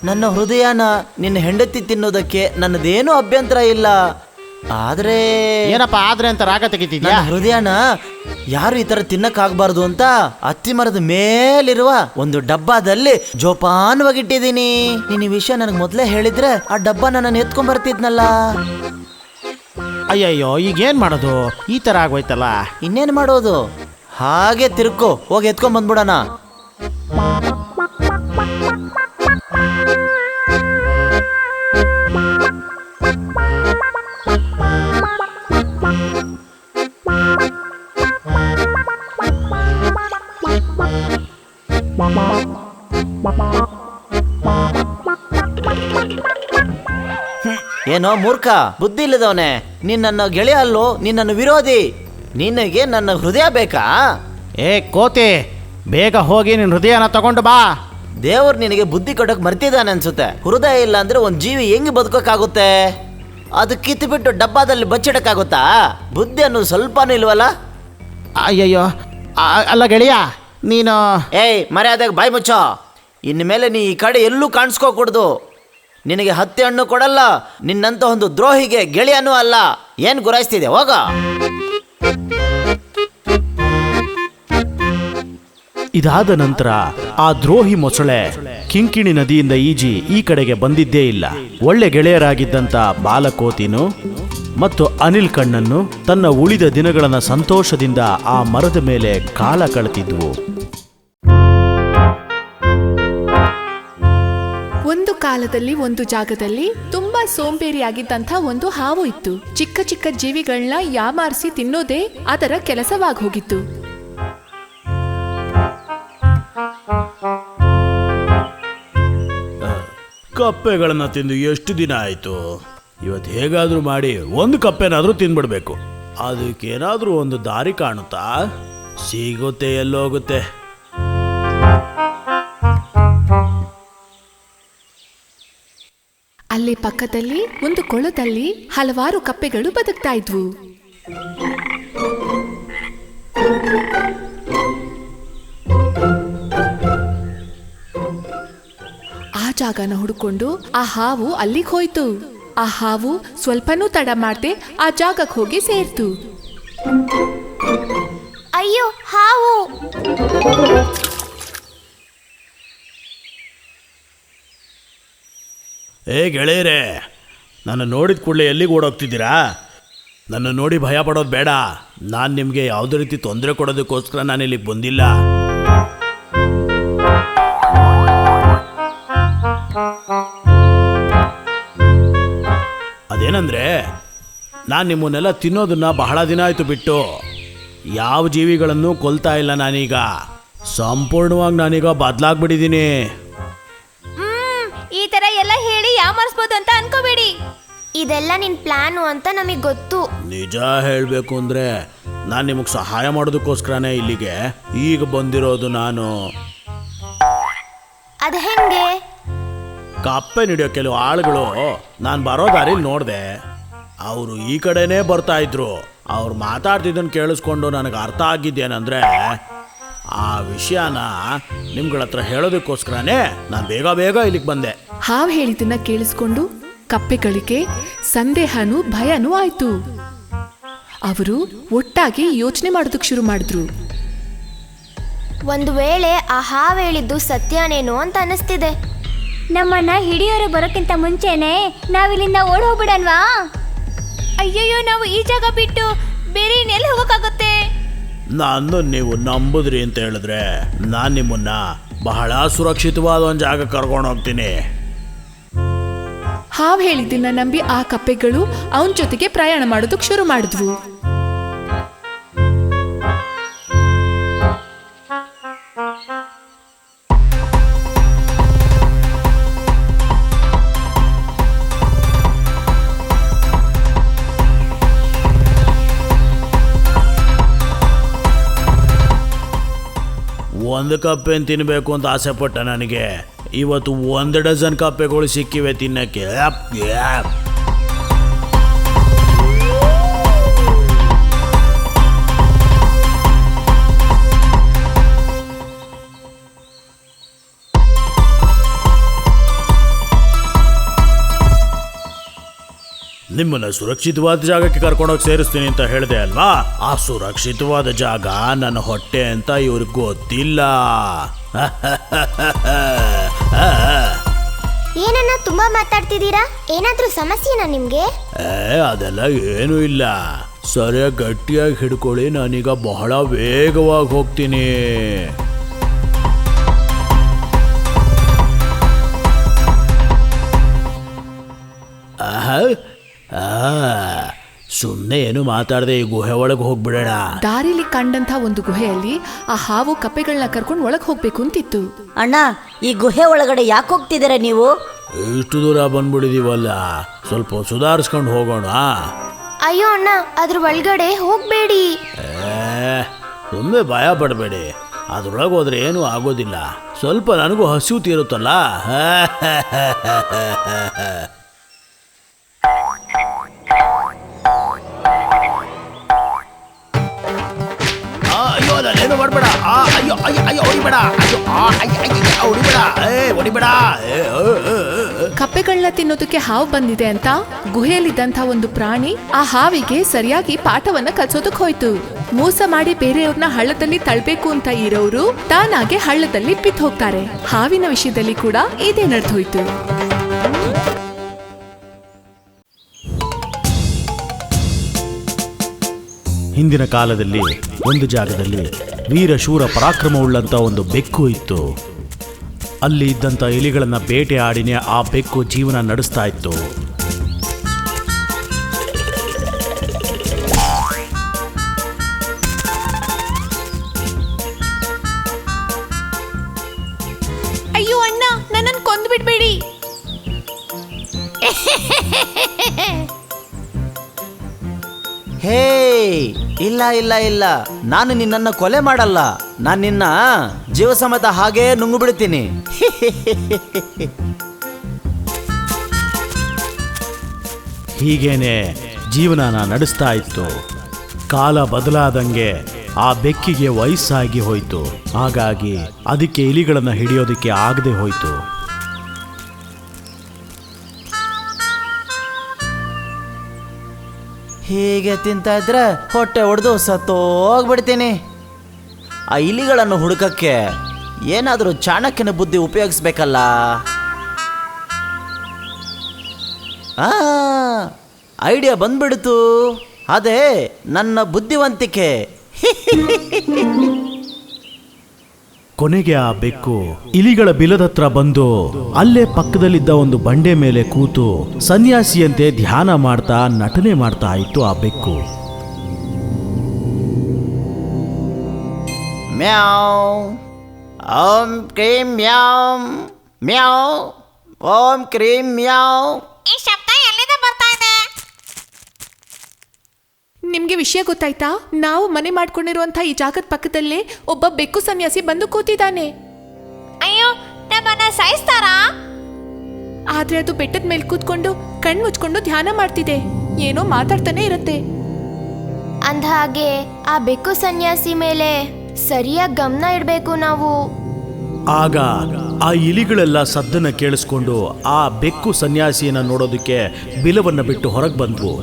ನನ್ನ ಹೃದಯನ ನಿನ್ನ ಹೆಂಡತಿ ತಿನ್ನೋದಕ್ಕೆ ನನ್ನದೇನೂ ಅಭ್ಯಂತರ ಇಲ್ಲ. ಆದ್ರೆ ಏನಪ್ಪ ಆದ್ರೆ ಅಂತ ರಾಗ ತೆಗಿತಿದ್ಯಾ? ನನ್ನ ಹೃದಯನ ಯಾರು ಈ ತರ ತಿನ್ನಕ್ಕಾಗಬಾರ್ದು ಅಂತ ಅತ್ತಿ ಮರದ ಮೇಲಿರುವ ಒಂದು ಡಬ್ಬಾದಲ್ಲಿ ಜೋಪಾನವಾಗಿಟ್ಟಿದ್ದೀನಿ. ನೀನ್ ಈ ವಿಷಯ ನನಗೆ ಮೊದಲೇ ಹೇಳಿದ್ರೆ ಆ ಡಬ್ಬನ ನಾನು ಎತ್ಕೊಂಡ್ ಬರ್ತಿದ್ನಲ್ಲ. ಅಯ್ಯಯ್ಯೋ, ಈಗೇನ್ ಮಾಡೋದು? ಈ ತರ ಆಗೋಯ್ತಲ್ಲ. ಇನ್ನೇನು ಮಾಡೋದು? ಹಾಗೆ ತಿರ್ಕೋ, ಹೋಗಿ ಎತ್ಕೊಂಡ್ ಬಂದ್ಬಿಡೋಣ. ಏನೋ ಮೂರ್ಖ, ಬುದ್ಧಿ ಇಲ್ಲದವನೇ, ನೀನ್ ನನ್ನ ಗೆಳೆಯ ಅಲ್ಲೋ, ನೀನ್ ನನ್ನ ವಿರೋಧಿ. ನಿನಗೆ ನನ್ನ ಹೃದಯ ಬೇಕಾ? ಏ ಕೋತಿ, ಬೇಗ ಹೋಗಿ ನಿನ್ನ ಹೃದಯನ ತಗೊಂಡು ಬಾ. ದೇವ್ರು ನಿನಗೆ ಬುದ್ಧಿ ಕೊಡಕ್ ಮರ್ತಿದ್ದಾನೆ ಅನ್ಸುತ್ತೆ. ಹೃದಯ ಇಲ್ಲ ಅಂದ್ರೆ ಒಂದ್ ಜೀವಿ ಹೆಂಗ್ ಬದುಕೋಕ್ಕಾಗುತ್ತೆ? ಅದು ಕಿತ್ತುಬಿಟ್ಟು ಡಬ್ಬಾದಲ್ಲಿ ಬಚ್ಚಿಡಕ್ಕಾಗುತ್ತಾ? ಬುದ್ಧಿ ಅನ್ನೋದು ಸ್ವಲ್ಪನೂ ಇಲ್ವಲ್ಲ? ಅಯ್ಯಯ್ಯೋ, ಅಲ್ಲ ಗೆಳೆಯ, ನೀನು ಏಯ್ ಮರ್ಯಾದೆಗೆ ಬಾಯಿ ಮುಚ್ಚೋ. ಇನ್ಮೇಲೆ ನೀ ಈ ಕಡೆ ಎಲ್ಲೂ ಕಾಣಿಸ್ಕೋಕೂಡ್ದು. ನಿನಗೆ ಹತ್ತಿ ಹಣ್ಣು ಕೊಡಲ್ಲ, ನಿನ್ನಂತ ಒಂದು ದ್ರೋಹಿಗೆ ಗೆಳೆಯನೂ ಅಲ್ಲ. ಏನ್ ಗುರಾಯಿಸ್ತಿದೆ, ಹೋಗ. ಇದಾದ ನಂತರ ಆ ದ್ರೋಹಿ ಮೊಸಳೆ ಕಿಂಕಿಣಿ ನದಿಯಿಂದ ಈಜಿ ಈ ಕಡೆಗೆ ಬಂದಿದ್ದೇ ಇಲ್ಲ. ಒಳ್ಳೆ ಗೆಳೆಯರಾಗಿದ್ದಂತ ಬಾಲಕೋತಿನು ಮತ್ತು ಅನಿಲ್ ಕಣ್ಣನ್ನು ತನ್ನ ಉಳಿದ ದಿನಗಳನ್ನ ಸಂತೋಷದಿಂದ ಆ ಮರದ ಮೇಲೆ ಕಾಲ ಕಳೆತಿದ್ವು. ಒಂದು ಕಾಲದಲ್ಲಿ ಒಂದು ಜಾಗದಲ್ಲಿ ತುಂಬಾ ಸೋಂಬೇರಿಯಾಗಿದ್ದಂಥ ಒಂದು ಹಾವು ಇತ್ತು. ಚಿಕ್ಕ ಚಿಕ್ಕ ಜೀವಿಗಳನ್ನ ಯಾಮಾರಿಸಿ ತಿನ್ನೋದೇ ಅದರ ಕೆಲಸವಾಗಿ ಹೋಗಿತ್ತು. ಕಪ್ಪೆಗಳನ್ನ ತಿಂದು ಎಷ್ಟು ದಿನ ಆಯ್ತು? ಇವತ್ತು ಹೇಗಾದ್ರೂ ಮಾಡಿ ಒಂದು ಕಪ್ಪೆನಾದ್ರೂ ತಿನ್ಬಿಡ್ಬೇಕು. ಅದಕ್ಕೇನಾದ್ರೂ ಒಂದು ದಾರಿ ಕಾಣುತ್ತಾ? ಸಿಗುತ್ತೆ, ಎಲ್ಲೋಗುತ್ತೆ. ಅಲ್ಲಿ ಪಕ್ಕದಲ್ಲಿ ಒಂದು ಕೊಳದಲ್ಲಿ ಹಲವಾರು ಕಪ್ಪೆಗಳು ಬದುಕ್ತಾ ಇದ್ವು. ಆ ಜಾಗನ ಹುಡುಕೊಂಡು ಆ ಹಾವು ಅಲ್ಲಿಗೆ ಹೋಯ್ತು. ಆ ಹಾವು ಸ್ವಲ್ಪನೂ ತಡ ಮಾಡ್ದೆ ಆ ಜಾಗಕ್ಕೆ ಹೋಗಿ ಸೇರ್ತು. ಅಯ್ಯೋ ಹಾವು! ಏ ಗೆಳೆಯರೇ, ನನ್ನ ನೋಡಿದ ಕೂಡಲೇ ಎಲ್ಲಿಗೆ ಓಡೋಗ್ತಿದ್ದೀರಾ? ನನ್ನ ನೋಡಿ ಭಯ ಪಡೋದು ಬೇಡ. ನಾನು ನಿಮಗೆ ಯಾವುದೇ ರೀತಿ ತೊಂದರೆ ಕೊಡೋದಕ್ಕೋಸ್ಕರ ನಾನು ಇಲ್ಲಿಗೆ ಬಂದಿಲ್ಲ. ಅದೇನಂದ್ರೆ, ನಾನು ನಿಮ್ಮನ್ನೆಲ್ಲ ತಿನ್ನೋದನ್ನ ಬಹಳ ದಿನ ಆಯಿತು ಬಿಟ್ಟು. ಯಾವ ಜೀವಿಗಳನ್ನು ಕೊಲ್ತಾ ಇಲ್ಲ ನಾನೀಗ. ಸಂಪೂರ್ಣವಾಗಿ ನಾನೀಗ ಬದಲಾಗ್ಬಿಟ್ಟಿದ್ದೀನಿ. ಈ ತರ ಎಲ್ಲ ಹೇಳಿ ಯಾಮಾರಿಸ್ಬೋದು ಅಂತ ಅನ್ಕೋಬೇಡಿ. ಇದೆಲ್ಲ ನಿನ್ ಪ್ಲಾನು ಅಂತ ನಮಗ್ ಗೊತ್ತು. ನಿಜ ಹೇಳಬೇಕು ಅಂದರೆ ನಾನು ನಿಮಗೆ ಸಹಾಯ ಮಾಡೋದಕ್ಕೋಸ್ಕರನೇ ಇಲ್ಲಿಗೆ ಈಗ ಬಂದಿರೋದು. ನಾನು ಅದ್ ಹೆಂಗೆ? ಕಪ್ಪೆ ಹಿಡಿಯೋ ಕೆಲವು ಆಳುಗಳು ನಾನು ಬರೋ ದಾರಿಲಿ ನೋಡಿದೆ. ಅವರು ಈ ಕಡೆನೇ ಬರ್ತಾ ಇದ್ರು. ಅವ್ರು ಮಾತಾಡ್ತಿದ್ದನ್ನು ಕೇಳಿಸ್ಕೊಂಡು ನನಗೆ ಅರ್ಥ ಆಗಿದ್ದೇನೆಂದರೆ, ಆ ವಿಷಯನ ನಿಮ್ಗಳ ಹತ್ರ ಹೇಳೋದಕ್ಕೋಸ್ಕರನೇ ನಾನು ಬೇಗ ಬೇಗ ಇಲ್ಲಿಗೆ ಬಂದೆ. ಹಾವು ಹೇಳಿದ್ದನ್ನ ಕೇಳಿಸ್ಕೊಂಡು ಕಪ್ಪೆಗಳಿಗೆ ಸಂದೇಹನೂ ಭಯನೂ ಆಯ್ತು. ಅವರು ಒಟ್ಟಾಗಿ ಯೋಚನೆ ಮಾಡೋದಕ್ಕೆ ಶುರು ಮಾಡಿದ್ರು. ಒಂದು ವೇಳೆ ಆ ಹಾವು ಹೇಳಿದ್ದು ಸತ್ಯನೇನೋ ಅಂತ ಅನಿಸ್ತಿದೆ. ನಮ್ಮನ್ನ ಹಿಡಿಯೋರು ಬರೋಕ್ಕಿಂತ ಮುಂಚೆನೆ ನಾವಿಲ್ಲಿಂದ ಓಡ್ ಹೋಗ್ಬಿಡನ್ವಾ? ಅಯ್ಯಯ್ಯೋ, ನಾವು ಈ ಜಾಗ ಬಿಟ್ಟು ಬೇರೆ ಇನ್ನೆಲ್ಲಿ ಹೋಗಕ್ಕಾಗುತ್ತೆ? ನಾನು ನೀವು ನಂಬುದ್ರಿ ಅಂತ ಹೇಳಿದ್ರೆ ನಾನು ನಿಮ್ಮನ್ನ ಬಹಳ ಸುರಕ್ಷಿತವಾದ ಒಂದು ಜಾಗ ಕರ್ಕೊಂಡು ಹೋಗ್ತೀನಿ. ಹಾವು ಹೇಳಿದ್ದನ್ನ ನಂಬಿ ಆ ಕಪ್ಪೆಗಳು ಅವನ ಜೊತೆಗೆ ಪ್ರಯಾಣ ಮಾಡೋದಕ್ಕೆ ಶುರು ಮಾಡಿದ್ವು. ಒಂದು ಕಪ್ಪೆನ ತಿನ್ನಬೇಕು ಅಂತ ಆಸೆ ಪಟ್ಟ ನನಗೆ ಇವತ್ತು 1 ಡಜನ್ ಕಪ್ಪೆಗಳು ಸಿಕ್ಕಿವೆ ತಿನ್ನಕ್ಕೆ. ನಿಮ್ಮನ್ನ ಸುರಕ್ಷಿತವಾದ ಜಾಗಕ್ಕೆ ಕರ್ಕೊಂಡೋಗಿ ಸೇರಿಸ್ತೀನಿ ಅಂತ ಹೇಳಿದೆ ಅಲ್ವಾ? ಆ ಸುರಕ್ಷಿತವಾದ ಜಾಗ ನನ್ನ ಹೊಟ್ಟೆ ಅಂತ ಇವ್ರಿಗೆ ಗೊತ್ತಿಲ್ಲ. ಏನನ್ನ ತುಂಬಾ ಮಾತಾಡ್ತಿದ್ದೀರಾ? ಏನಾದ್ರೂ ಸಮಸ್ಯೆನಾ ನಿಮ್ಗೆ? ಅದೆಲ್ಲ ಏನೂ ಇಲ್ಲ. ಸರಿಯಾಗಿ ಗಟ್ಟಿಯಾಗಿ ಹಿಡ್ಕೊಳ್ಳಿ, ನಾನೀಗ ಬಹಳ ವೇಗವಾಗಿ ಹೋಗ್ತೀನಿ. ಸುಮ್ಮನೆ ಏನು ಮಾತಾಡದೆ ಈ ಗುಹೆ ಒಳಗೆ ಹೋಗ್ಬಿಡೋಣ. ದಾರಿಲಿ ಕಂಡಂತ ಒಂದು ಗುಹೆಯಲ್ಲಿ ಆ ಹಾವು ಕಪ್ಪೆಗಳನ್ನ ಕರ್ಕೊಂಡು ಒಳಗ್ ಹೋಗ್ಬೇಕು ಅಂತಿತ್ತು. ಅಣ್ಣ, ಈ ಗುಹೆ ಒಳಗಡೆ ಯಾಕೆ ಹೋಗ್ತಿದ್ದೀರಾ ನೀವು? ಇಷ್ಟು ದೂರ ಬಂದ್ಬಿಡಿದೀವಲ್ಲ, ಸ್ವಲ್ಪ ಸುಧಾರಿಸ್ಕೊಂಡು ಹೋಗೋಣ. ಅಯ್ಯೋ ಅಣ್ಣ, ಅದ್ರ ಒಳಗಡೆ ಹೋಗ್ಬೇಡಿ. ಸುಮ್ಮನೆ ಭಯ ಪಡಬೇಡಿ, ಅದ್ರೊಳಗೆ ಹೋದ್ರೆ ಏನೂ ಆಗೋದಿಲ್ಲ. ಸ್ವಲ್ಪ ನನಗೂ ಹಸಿವು ತೀರುತ್ತಲ್ಲ. ಅಯ್ಯೋ ನಾನೇನು ಮಾಡಬೇಡ. ಅಯ್ಯೋ ಅಯ್ಯೋ ಅಯ್ಯೋ ಹೊಡಿಬೇಡ. ಅಯ್ಯೋ ಹೊಡಿಬೇಡ, ಹೊಡಿಬೇಡ. ಕಪ್ಪೆಗಳನ್ನ ತಿನ್ನೋದಕ್ಕೆ ಹಾವು ಬಂದಿದೆ ಅಂತ ಗುಹೆಯಲ್ಲಿದ್ದಂಥ ಒಂದು ಪ್ರಾಣಿ ಆ ಹಾವಿಗೆ ಸರಿಯಾಗಿ ಪಾಠವನ್ನ ಕಲಿಸೋದಕ್ಕೆ ಹೋಯ್ತು. ಮೋಸ ಮಾಡಿ ಬೇರೆಯವ್ರನ್ನ ಹಳ್ಳದಲ್ಲಿ ತಳ್ಬೇಕು ಅಂತ ಇರೋರು ತಾನಾಗೆ ಹಳ್ಳದಲ್ಲಿ ಬಿದ್ದು ಹೋಗ್ತಾರೆ. ಹಾವಿನ ವಿಷಯದಲ್ಲಿ ಕೂಡ ಇದೇ ನಡೆದೋಯ್ತು. ಹಿಂದಿನ ಕಾಲದಲ್ಲಿ ಒಂದು ಜಾಗದಲ್ಲಿ ವೀರಶೂರ ಪರಾಕ್ರಮವುಳ್ಳಂಥ ಒಂದು ಬೆಕ್ಕು ಇತ್ತು. ಅಲ್ಲಿ ಇದ್ದಂಥ ಇಲಿಗಳನ್ನ ಬೇಟೆ ಆಡಿನೇ ಆ ಬೆಕ್ಕು ಜೀವನ ನಡೆಸ್ತಾ ಇತ್ತು. ಅಯ್ಯೋ ಅಣ್ಣ, ನನ್ನನ್ನು ಕೊಂದು ಬಿಡ್ಬೇಡಿ. ಹೇ, ಇಲ್ಲ ಇಲ್ಲ ಇಲ್ಲ, ನಾನು ನಿನ್ನನ್ನು ಕೊಲೆ ಮಾಡಲ್ಲ. ನಾನು ನಿನ್ನ ಜೀವ ಸಮೇತ ಹಾಗೇ ನುಂಗು ಬಿಡ್ತೀನಿ. ಹೀಗೇನೆ ಜೀವನನ ನಡೆಸ್ತಾ ಇತ್ತು. ಕಾಲ ಬದಲಾದಂಗೆ ಆ ಬೆಕ್ಕಿಗೆ ವಯಸ್ಸಾಗಿ ಹೋಯಿತು. ಹಾಗಾಗಿ ಅದಕ್ಕೆ ಇಲಿಗಳನ್ನು ಹಿಡಿಯೋದಕ್ಕೆ ಆಗದೆ ಹೋಯಿತು. ಹೀಗೆ ತಿಂತಾ ಇದ್ರೆ ಹೊಟ್ಟೆ ಹೊಡೆದು ಸತ್ತೋಗ್ಬಿಡ್ತೀನಿ. ಆ ಇಲಿಗಳನ್ನು ಹುಡುಕಕ್ಕೆ ಏನಾದರೂ ಚಾಣಕ್ಯನ ಬುದ್ಧಿ ಉಪಯೋಗಿಸ್ಬೇಕಲ್ಲ. ಐಡಿಯಾ ಬಂದ್ಬಿಡ್ತು. ಅದೇ ನನ್ನ ಬುದ್ಧಿವಂತಿಕೆ. ಕೊನೆಗೆ ಆ ಬೆಕ್ಕು ಇಲಿಗಳ ಬಿಲದತ್ರ ಬಂದು ಅಲ್ಲೇ ಪಕ್ಕದಲ್ಲಿದ್ದ ಒಂದು ಬಂಡೆ ಮೇಲೆ ಕೂತು ಸನ್ಯಾಸಿಯಂತೆ ಧ್ಯಾನ ಮಾಡ್ತಾ ನಟನೆ ಮಾಡ್ತಾ ಇತ್ತು ಆ ಬೆಕ್ಕು. ಮ್ಯಾವ್ ಓಂ ಕ್ರೀಂ ಮ್ಯಾವ್, ಮ್ಯಾವ್ ಓಂ ಕ್ರೀಂ ಮ್ಯಾವ್. ಈ ಶಬ್ದ ಎಲ್ಲಿಂದ ಬರ್ತಾ ಇದೆ? ನಿಮ್ಗೆ ವಿಷಯ ಗೊತ್ತಾಯ್ತಾ? ನಾವು ಮನೆ ಮಾಡ್ಕೊಂಡಿರುವಂತ ಈ ಜಾಗದ ಪಕ್ಕದಲ್ಲೇ ಒಬ್ಬ ಬೆಕ್ಕು ಸನ್ಯಾಸಿ ಬಂದು ಕೂತಿದ್ದಾನೆ. ಅಯ್ಯೋ, ನಮ್ಮನ್ನ ಸಾಯಿಸ್ತಾರಾ? ಆದ್ರೆ ಅದು ಬೆಟ್ಟದ ಮೇಲೆ ಕೂತ್ಕೊಂಡು ಕಣ್ಣು ಮುಚ್ಕೊಂಡು ಧ್ಯಾನ ಮಾಡ್ತಿದೆ. ಏನೋ ಮಾತಾಡ್ತಾನೆ ಇರುತ್ತೆ. ಅಂದಹಾಗೆ ಆ ಬೆಕ್ಕು ಸನ್ಯಾಸಿ ಮೇಲೆ ಸರಿಯಾಗಿ ಗಮನ ಇಡಬೇಕು ನಾವು. ಆಗ ಆ ಇಲಿಗಳೆಲ್ಲ ಸದ್ದನ್ನ ಕೇಳಿಸ್ಕೊಂಡು ಆ ಬೆಕ್ಕು ಸನ್ಯಾಸಿಯನ್ನ ನೋಡೋದಕ್ಕೆ ಬಿಲವನ್ನ ಬಿಟ್ಟು ಹೊರಗೆ ಬಂದ್ವು.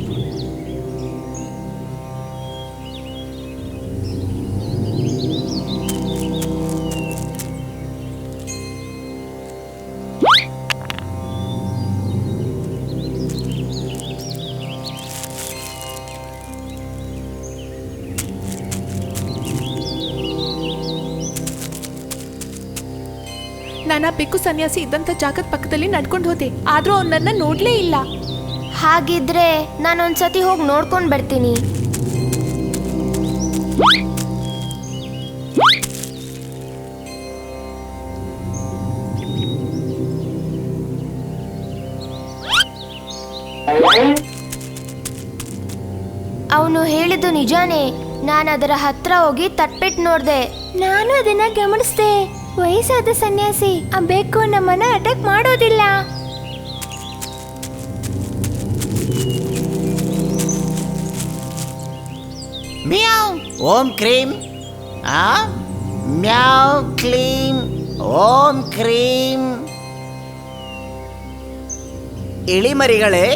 ನಾನು ಆ ಬೆಕ್ಕು ಸನ್ಯಾಸಿ ಇದ್ದಂತ ಜಾಗದ ಪಕ್ಕದಲ್ಲಿ ನಡ್ಕೊಂಡು ಹೋದೆ. ಆದ್ರೂ ಅವ್ನು ನನ್ನ ನೋಡ್ಲೇ ಇಲ್ಲ. ಹಾಗಿದ್ರೆ ನಾನೊಂದ್ಸತಿ ಹೋಗಿ ನೋಡ್ಕೊಂಡು ಬರ್ತೀನಿ. ಅವನು ಹೇಳಿದ್ದು ನಿಜಾನೇ. ನಾನು ಅದರ ಹತ್ರ ಹೋಗಿ ತಟ್ಬಿಟ್ಟು ನೋಡ್ದೆ. ನಾನು ಅದನ್ನ ಗಮನಿಸ್ದೆ. ವಯಸ್ಸಾದ ಸನ್ಯಾಸಿ ಆ ಬೆಕ್ಕು ನಮ್ಮನ್ನ ಅಟ್ಯಾಕ್ ಮಾಡೋದಿಲ್ಲ. ಮ್ಯಾವ್ ಓಂ ಕ್ರೀಂ, ಮ್ಯಾವ್ ಕ್ಲೀಂ ಓಂ ಕ್ರೀಂ. ಇಳಿಮರಿಗಳೇ,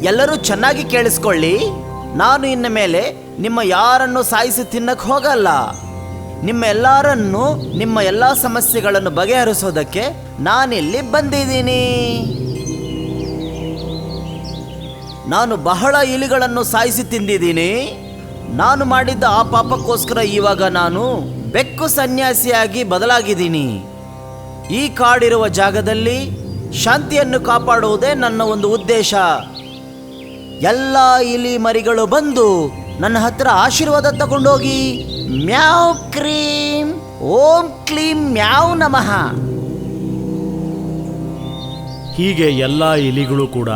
ಎಲ್ಲರೂ ಚೆನ್ನಾಗಿ ಕೇಳಿಸ್ಕೊಳ್ಳಿ. ನಾನು ಇನ್ನ ಮೇಲೆ ನಿಮ್ಮ ಯಾರನ್ನು ಸಾಯಿಸಿ ತಿನ್ನಕ್ಕೆ ಹೋಗಲ್ಲ. ನಿಮ್ಮ ಎಲ್ಲರನ್ನು, ನಿಮ್ಮ ಎಲ್ಲ ಸಮಸ್ಯೆಗಳನ್ನು ಬಗೆಹರಿಸೋದಕ್ಕೆ ನಾನಿಲ್ಲಿ ಬಂದಿದ್ದೀನಿ. ನಾನು ಬಹಳ ಇಲಿಗಳನ್ನು ಸಾಯಿಸಿ ತಿಂದಿದ್ದೀನಿ. ನಾನು ಮಾಡಿದ್ದ ಆ ಪಾಪಕ್ಕೋಸ್ಕರ ಇವಾಗ ನಾನು ಬೆಕ್ಕು ಸನ್ಯಾಸಿಯಾಗಿ ಬದಲಾಗಿದ್ದೀನಿ. ಈ ಕಾಡಿರುವ ಜಾಗದಲ್ಲಿ ಶಾಂತಿಯನ್ನು ಕಾಪಾಡುವುದೇ ನನ್ನ ಒಂದು ಉದ್ದೇಶ. ಎಲ್ಲ ಇಲಿ ಮರಿಗಳು ಬಂದು ನನ್ನ ಹತ್ರ ಆಶೀರ್ವಾದ ತಗೊಂಡೋಗಿ. ಮ್ಯಾವ್ ಕ್ರೀಮ್ ಓಂ ಕ್ಲೀಂ ಮ್ಯಾವ್ ನಮಃ. ಹೀಗೆ ಎಲ್ಲ ಇಲಿಗಳು ಕೂಡ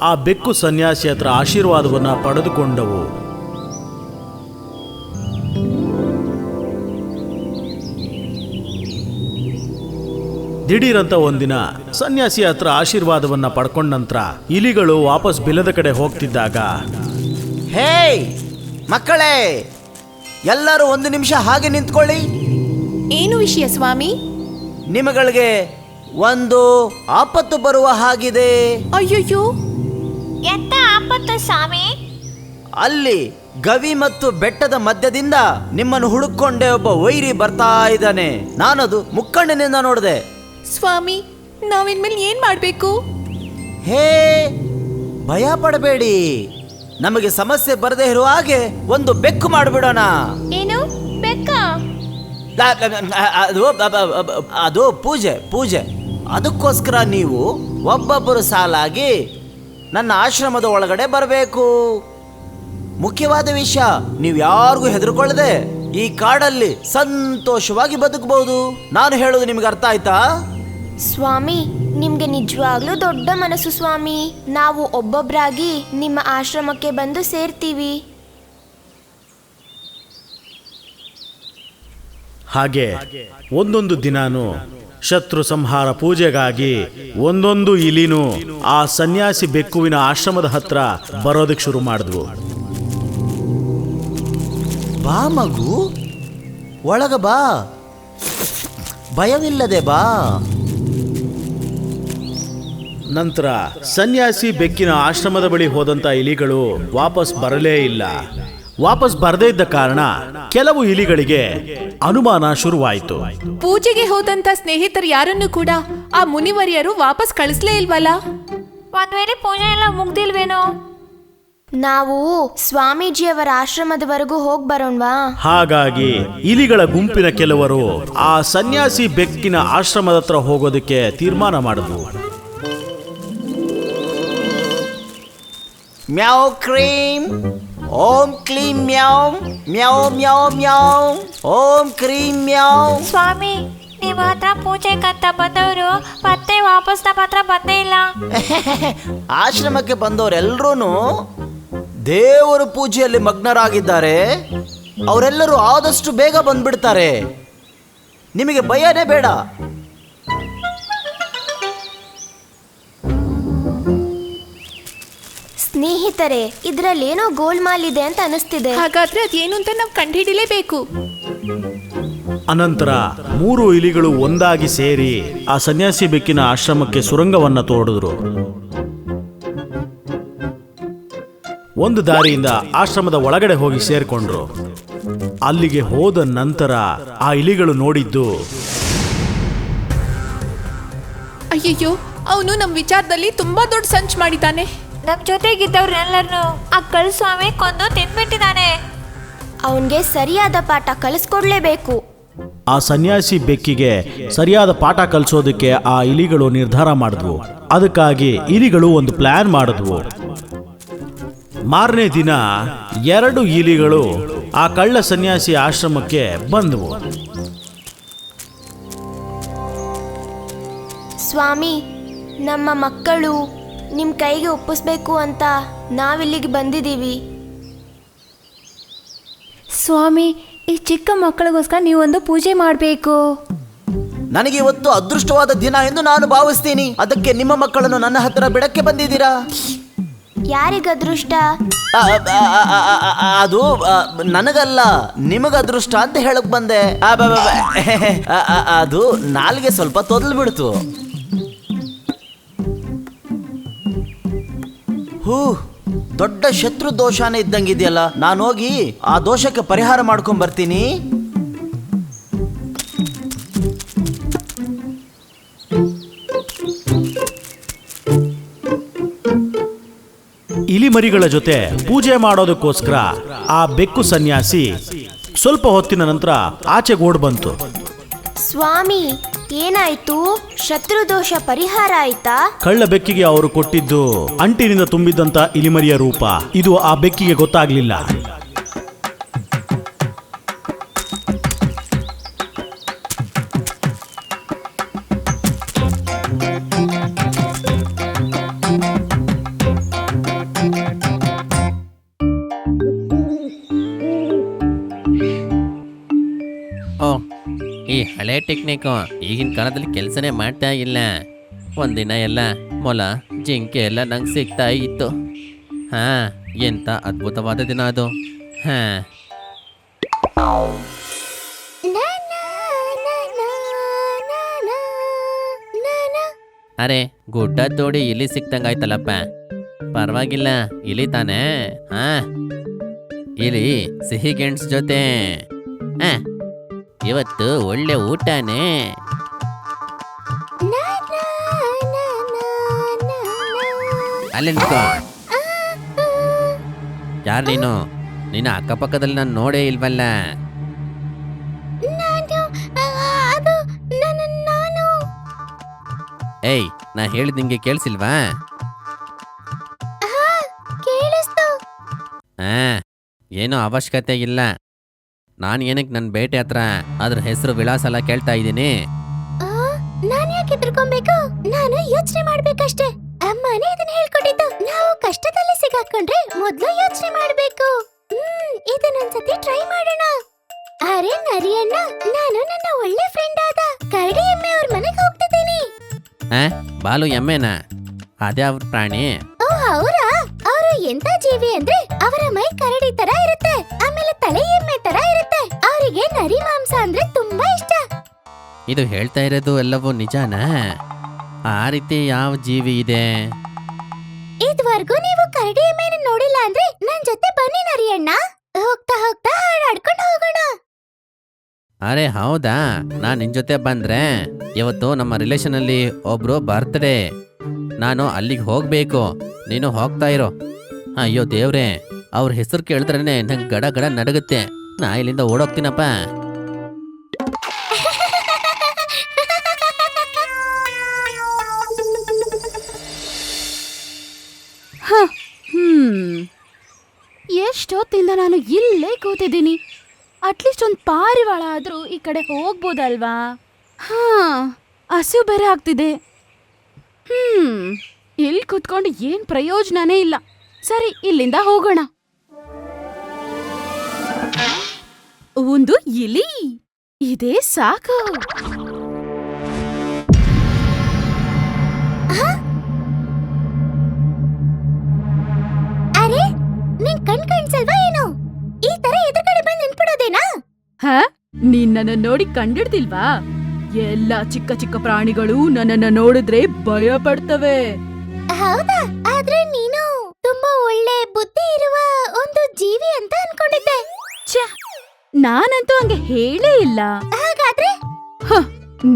ಆ ಬೆಕ್ಕು ಸನ್ಯಾಸಿ ಹತ್ರ ಆಶೀರ್ವಾದವನ್ನು ಪಡೆದುಕೊಂಡವು. ದಿಢೀರಂತ ಒಂದಿನ ಸನ್ಯಾಸಿ ಹತ್ರ ಆಶೀರ್ವಾದವನ್ನ ಪಡ್ಕೊಂಡ ನಂತರ ಇಲಿಗಳು ವಾಪಸ್ ಬಿಲದ ಕಡೆ ಹೋಗ್ತಿದ್ದಾಗ, ಹೇಯ್ ಮಕ್ಕಳೇ, ಎಲ್ಲರೂ ಒಂದು ನಿಮಿಷ ಹಾಗೆ ನಿಂತ್ಕೊಳ್ಳಿ. ಏನು ವಿಷಯ ಸ್ವಾಮಿ? ನಿಮಗಳಿಗೆ ಒಂದು ಆಪತ್ತು ಬರುವ ಹಾಗಿದೆ. ಅಯ್ಯಯ್ಯೋ, ಎಂತ ಆಪತ್ತು ಸ್ವಾಮಿ? ಅಲ್ಲಿ ಗವಿ ಮತ್ತು ಬೆಟ್ಟದ ಮಧ್ಯದಿಂದ ನಿಮ್ಮನ್ನು ಹುಡುಕೊಂಡೆ ಒಬ್ಬ ವೈರಿ ಬರ್ತಾ ಇದ್ದಾನೆ. ನಾನದು ಮುಕ್ಕಣ್ಣಿನಿಂದ ನೋಡಿದೆ. ಸ್ವಾಮಿ, ನಾವಿನ್ಮೇಲೆ ಏನ್ ಮಾಡ್ಬೇಕು? ಹೇ, ಭಯ ಪಡಬೇಡಿ. ನಮಗೆ ಸಮಸ್ಯೆ ಬರದೇ ಇರುವ ಹಾಗೆ ಒಂದು ಬೆಕ್ಕು ಮಾಡಿಬಿಡೋಣ. ಏನು ಬೆಕ್ಕ? ಅದು ಪೂಜೆ. ಅದಕ್ಕೋಸ್ಕರ ನೀವು ಒಬ್ಬೊಬ್ಬರು ಸಾಲಾಗಿ ನನ್ನ ಆಶ್ರಮದ ಒಳಗಡೆ ಬರಬೇಕು. ಮುಖ್ಯವಾದ ವಿಷಯ, ನೀವು ಯಾರಿಗೂ ಹೆದರ್ಕೊಳ್ಳದೆ ಈ ಕಾಡಲ್ಲಿ ಸಂತೋಷವಾಗಿ ಬದುಕಬಹುದು. ನಾನು ಹೇಳೋದು ನಿಮ್ಗೆ ಅರ್ಥ ಆಯ್ತಾ? ಸ್ವಾಮಿ, ನಿಮ್ಗೆ ನಿಜವಾಗ್ಲೂ ದೊಡ್ಡ ಮನಸ್ಸು ಸ್ವಾಮಿ. ನಾವು ಒಬ್ಬೊಬ್ರಾಗಿ ನಿಮ್ಮ ಆಶ್ರಮಕ್ಕೆ ಬಂದು ಸೇರ್ತೀವಿ. ಹಾಗೆ ಒಂದೊಂದು ದಿನಾನು ಶತ್ರು ಸಂಹಾರ ಪೂಜೆಗಾಗಿ ಒಂದೊಂದು ಇಲಿನೂ ಆ ಸನ್ಯಾಸಿ ಬೆಕ್ಕುವಿನ ಆಶ್ರಮದ ಹತ್ರ ಬರೋದಕ್ಕೆ ಶುರು ಮಾಡಿದ್ವು. ಬಾ ಮಗು, ಒಳಗ ಬಾ, ಭಯವಿಲ್ಲದೆ ಬಾ. ನಂತರ ಸನ್ಯಾಸಿ ಬೆಕ್ಕಿನ ಆಶ್ರಮದ ಬಳಿ ಹೋದಂತ ಇಲಿಗಳು ವಾಪಸ್ ಬರಲೇ ಇಲ್ಲ. ವಾಪಸ್ ಬರದೇ ಇದ್ದ ಕಾರಣ ಕೆಲವು ಇಲಿಗಳಿಗೆ ಅನುಮಾನ ಶುರುವಾಯಿತು. ಪೂಜೆಗೆ ಹೋದಂತ ಸ್ನೇಹಿತರು ಯಾರನ್ನು ಕೂಡ ಆ ಮುನಿವರಿಯರು ವಾಪಸ್ ಕಳಿಸ್ಲೇ ಇಲ್ವಲ್ಲ? ಒಂದ್ ವೇಳೆ ಪೂಜೆ ಎಲ್ಲ ಮುಗ್ದಿಲ್ವೇನೋ? ನಾವು ಸ್ವಾಮೀಜಿಯವರ ಆಶ್ರಮದವರೆಗೂ ಹೋಗಿ ಬರೋಣವಾ? ಹಾಗಾಗಿ ಇಲಿಗಳ ಗುಂಪಿನ ಕೆಲವರು ಆ ಸನ್ಯಾಸಿ ಬೆಕ್ಕಿನ ಆಶ್ರಮದ ಹತ್ರ ಹೋಗೋದಕ್ಕೆ ತೀರ್ಮಾನ ಮಾಡಿದ್ವು. ಮ್ಯಾವ್ ಕ್ರೀಮ್ ಓಂ ಕ್ಲೀಂ ಮ್ಯಾವ್ ಮ್ಯಾವ್ ಮ್ಯಾವ್ ಮ್ಯಾವ್ ಓಂ ಕ್ರೀಂ ಮ್ಯಾವ್. ಸ್ವಾಮಿ, ನಿಮ್ಮ ಹತ್ರ ಪೂಜೆಗಂತ ಬಂದವರು ಮತ್ತೆ ವಾಪಸ್ ನಮ್ಮ ಹತ್ರ ಬಂದೇ ಇಲ್ಲ. ಆಶ್ರಮಕ್ಕೆ ಬಂದವರೆಲ್ಲರೂ ದೇವರ ಪೂಜೆಯಲ್ಲಿ ಮಗ್ನರಾಗಿದ್ದಾರೆ. ಅವರೆಲ್ಲರೂ ಆದಷ್ಟು ಬೇಗ ಬಂದ್ಬಿಡ್ತಾರೆ. ನಿಮಗೆ ಭಯನೇ ಬೇಡ. ಸ್ನೇಹಿತರೆ, ಇದ್ರಲ್ಲೇನೋ ಗೋಲ್ಮಾಲ್ ಇದೆ ಅಂತ ಅನಿಸ್ತಿದೆ. ಹಾಗಾದ್ರೆ ಅದೇನು ಅಂತ ನಾವು ಕಂಡುಹಿಡಿಲೇಬೇಕು. ಅನಂತರ 3 ಇಲಿಗಳು ಒಂದಾಗಿ ಸೇರಿ ಆ ಸನ್ಯಾಸಿ ಬೆಕ್ಕಿನ ಆಶ್ರಮಕ್ಕೆ ಸುರಂಗವನ್ನ ತೋಡಿದ್ರು. ಒಂದು ದಾರಿಯಿಂದ ಆಶ್ರಮದ ಒಳಗಡೆ ಹೋಗಿ ಸೇರ್ಕೊಂಡ್ರು. ಅಲ್ಲಿಗೆ ಹೋದ ನಂತರ ಆ ಇಲಿಗಳು ನೋಡಿದ್ದು, ಅಯ್ಯಯ್ಯೋ, ಅವನು ನಮ್ಮ ವಿಚಾರದಲ್ಲಿ ತುಂಬಾ ದೊಡ್ಡ ಸಂಚು ಮಾಡಿದ್ದಾನೆ. ನಮ್ ಜೊತೆಗಿದ್ದವ್ರನ್ನೆಲ್ಲರನ್ನು ಆ ಕಳ್ ಸ್ವಾಮಿ ಕೊಂದು ತಿನ್ಬಿಟ್ಟಿದ್ದಾನೆ. ಅವನ್ಗೆ ಸರಿಯಾದ ಪಾಠ ಕಲಿಸ್ಕೊಡ್ಲೇಬೇಕು. ಆ ಸನ್ಯಾಸಿ ಬೆಕ್ಕಿಗೆ ಸರಿಯಾದ ಪಾಠ ಕಲಿಸೋದಕ್ಕೆ ಆ ಇಲಿಗಳು ನಿರ್ಧಾರ ಮಾಡಿದ್ವು. ಅದಕ್ಕಾಗಿ ಇಲಿಗಳು ಒಂದು ಪ್ಲಾನ್ ಮಾಡಿದ್ವು. ಮಾರನೇ ದಿನ 2 ಇಲಿಗಳು ಆ ಕಳ್ಳ ಸನ್ಯಾಸಿ ಆಶ್ರಮಕ್ಕೆ ಬಂದವು. ಸ್ವಾಮಿ, ನಮ್ಮ ಮಕ್ಕಳು ನಿಮ್ಮ ಕೈಗೆ ಒಪ್ಪಿಸ್ಬೇಕು ಅಂತ ನಾವಿಲ್ಲಿಗೆ ಬಂದಿದ್ದೀವಿ. ಸ್ವಾಮಿ, ಈ ಚಿಕ್ಕ ಮಕ್ಕಳಿಗೋಸ್ಕರ ನೀವೊಂದು ಪೂಜೆ ಮಾಡಬೇಕು. ನನಗೆ ಇವತ್ತು ಅದೃಷ್ಟವಾದ ದಿನ ಎಂದು ನಾನು ಭಾವಿಸ್ತೀನಿ. ಅದಕ್ಕೆ ನಿಮ್ಮ ಮಕ್ಕಳನ್ನು ನನ್ನ ಹತ್ರ ಬಿಡಕ್ಕೆ ಬಂದಿದ್ದೀರಾ. ಯಾರಿಗ ಅದೃಷ್ಟ? ಅದು ನನಗಲ್ಲ, ನಿಮಗ ಅದೃಷ್ಟ ಅಂತ ಹೇಳಕ್ ಬಂದೆ. ಅದು ನಾಲ್ಗೆ ಸ್ವಲ್ಪ ತೊದಲ್ ಬಿಡ್ತು. ಹೂ, ದೊಡ್ಡ ಶತ್ರು ದೋಷನೇ ಇದ್ದಂಗಿದೆಯಲ್ಲ. ನಾನು ಹೋಗಿ ಆ ದೋಷಕ್ಕೆ ಪರಿಹಾರ ಮಾಡ್ಕೊಂಡ್ ಬರ್ತೀನಿ. ಇಲಿಮರಿಗಳ ಜೊತೆ ಪೂಜೆ ಮಾಡೋದಕ್ಕೋಸ್ಕರ ಆ ಬೆಕ್ಕು ಸನ್ಯಾಸಿ ಸ್ವಲ್ಪ ಹೊತ್ತಿನ ನಂತರ ಆಚೆಗೆ ಓಡ್ ಬಂತು. ಸ್ವಾಮಿ, ಏನಾಯ್ತು? ಶತ್ರುದೋಷ ಪರಿಹಾರ ಆಯ್ತಾ? ಕಳ್ಳ ಬೆಕ್ಕಿಗೆ ಅವರು ಕೊಟ್ಟಿದ್ದು ಅಂಟಿನಿಂದ ತುಂಬಿದ್ದಂತ ಇಲಿಮರಿಯ ರೂಪ. ಇದು ಆ ಬೆಕ್ಕಿಗೆ ಗೊತ್ತಾಗ್ಲಿಲ್ಲ. ಓ, ಈ ಹಳೆ ಟೆಕ್ನಿಕ್ಕು ಈಗಿನ ಕಾಲದಲ್ಲಿ ಕೆಲಸನೇ ಮಾಡ್ತಾ ಇಲ್ಲ. ಒಂದಿನ ಎಲ್ಲ ಮೊಲ ಜಿಂಕೆ ಎಲ್ಲ ನಂಗೆ ಸಿಗ್ತಾ ಇತ್ತು. ಹಾಂ, ಎಂಥ ಅದ್ಭುತವಾದ ದಿನ ಅದು. ಹಾಂ, ಅರೆ ಗುಡ್ಡ ತೋಡಿ ಇಲಿ ಸಿಕ್ತಂಗಾಯ್ತಲ್ಲಪ್ಪ. ಪರವಾಗಿಲ್ಲ, ಇಲಿ ತಾನೇ. ಹಾಂ, ಇಲಿ ಸಿಹಿ ಗೆಣಸ್ ಜೊತೆ. ಹಾಂ, ಇವತ್ತು ಒಳ್ಳೆ ಊಟನೇ. ಅಲ್ಲಿ ನಿಂತ್ಕೋ. ಯಾರು ನೀನು? ನಿನ್ನ ಅಕ್ಕಪಕ್ಕದಲ್ಲಿ ನಾನು ನೋಡೇ ಇಲ್ವಲ್ಲ. ಏಯ್, ನಾ ಹೇಳಿದ್ ನಿಂಗೆ ಕೇಳಿಸಿಲ್ವಾ? ಏನೋ ಅವಶ್ಯಕತೆ ಇಲ್ಲ. ನಾನು ಏನಕ್ಕೆ ನನ್ನ ಬೇಟೆ ಹತ್ರ ಅದ್ರ ಹೆಸರು ವಿಳಾಸ ಎಲ್ಲ ಕೇಳ್ತಾ ಇದ್ದೀನಿ. ನಾನು ಯಾಕೆ ತಿಳ್ಕೊಬೇಕು? ನಾನು ಯೋಚನೆ ಮಾಡ್ಬೇಕಷ್ಟೇ. ಅಮ್ಮನೇ ಇದನ್ನ ಹೇಳ್ಕೊಟ್ಟಿದ್ದು. ನಾವು ಕಷ್ಟದಲ್ಲಿ ಸಿಗಾಕೊಂಡ್ರೆ ಮೊದ್ಲು ಯೋಚನೆ ಮಾಡ್ಬೇಕು. ಇದನ್ನೊಂದ್ಸತಿ ಟ್ರೈ ಮಾಡೋಣ. ಅರೆ ನರಿಯಣ್ಣ, ನಾನು ನನ್ನ ಒಳ್ಳೆ ಫ್ರೆಂಡ್ ಆದ ಕರಡಿ ಎಮ್ಮೆ ಅವ್ರ ಮನೆಗೆ ಹೋಗ್ತಿದ್ದೀನಿ. ಬಾಲು ಎಮ್ಮೆನಾ? ಅದ್ಯಾವ ಪ್ರಾಣಿ? ಓ, ಅವರಾ? ಅವರು ಎಂತ ಜೀವಿ ಅಂದ್ರೆ ಅವರ ಮೈ ಕರಡಿ ತರ ಇರುತ್ತೆ, ಆಮೇಲೆ ತಲೆ ಎಮ್ಮೆ ತರ ಇರುತ್ತೆ. ಅವರಿಗೆ ನರಿ ಮಾಂಸ ಅಂದ್ರೆ ತುಂಬಾ ಇಷ್ಟ. ಇದು ಹೇಳ್ತಾ ಇರೋದು ಎಲ್ಲವೂ ನಿಜಾನಾ? ಆ ರೀತಿ ಯಾವ ಜೀವಿ ಇದೆ? ಇದುವರೆಗೂ ನೀವು ಕರಡಿ ಎಮ್ಮೆನ ನೋಡಿಲ್ಲ ಅಂದ್ರೆ ನನ್ ಜೊತೆ ಬನ್ನಿ ನರಿಯಣ್ಣ. ಹೋಗ್ತಾ ಹೋಗ್ತಾ ಹಾಡಾಡ್ಕೊಂಡು ಹೋಗೋಣ. ಅರೆ ಹೌದಾ? ನಾನು ನಿನ್ ಜೊತೆ ಬಂದ್ರೆ ಇವತ್ತು ನಮ್ಮ ರಿಲೇಷನ್ ಅಲ್ಲಿ ಒಬ್ರು ಬರ್ತ್ಡೇ. ನಾನು ಅಲ್ಲಿಗೆ ಹೋಗ್ಬೇಕು. ನೀನು ಹೋಗ್ತಾ ಇರೋ. ಅಯ್ಯೋ ದೇವ್ರೆ, ಅವ್ರ ಹೆಸರು ಕೇಳಿದ್ರೇನೆ ನಂಗೆ ಗಡ ಗಡ ನಡಗುತ್ತೆ. ನಾ ಇಲ್ಲಿಂದ ಓಡೋಗ್ತೀನಪ್ಪ. ಎಷ್ಟೊತ್ತಿಂದ ನಾನು ಇಲ್ಲೇ ಕೂತಿದ್ದೀನಿ. ಅಟ್ಲೀಸ್ಟ್ ಒಂದು ಪಾರಿವಾಳ ಆದ್ರೂ ಈ ಕಡೆ ಹೋಗ್ಬೋದಲ್ವಾ? ಹಸು ಬೇರೆ ಆಗ್ತಿದೆ. ಇಲ್ಲಿ ಕೂತ್ಕೊಂಡು ಏನ್ ಪ್ರಯೋಜನನೇ ಇಲ್ಲ. ಸರಿ, ಇಲ್ಲಿಂದ ಹೋಗೋಣ. ಒಂದು ಇಲಿ ಇದೇ ಸಾಕು. ಅರೆ, ನಿನ್ ಕಣ್ ಕಾಣಿಸಲ್ವಾ ಏನು? ಈ ತರ ಎದುರುಗಡೆ ಬಂದು ನಿಂತ್ಬಿಡೋದೇನಾ? ನೀನ್ ನನ್ನ ನೋಡಿ ಕಂಡಿಡ್ದಿಲ್ವಾ? ಎಲ್ಲ ಚಿಕ್ಕ ಚಿಕ್ಕ ಪ್ರಾಣಿಗಳು ನನ್ನನ್ನ ನೋಡಿದ್ರೆ ಭಯ ಪಡ್ತವೆ. ಹೌದಾ? ಆದ್ರೆ ನೀನು ತುಂಬಾ ಒಳ್ಳೆ ಬುದ್ಧಿ ಇರುವ ಒಂದು ಜೀವಿ ಅಂತ ಅನ್ಕೊಂಡಿದ್ದೆ. ನಾನಂತೂ ಹಂಗೆ ಹೇಳೇ ಇಲ್ಲ. ಹಾಗಾದ್ರೆ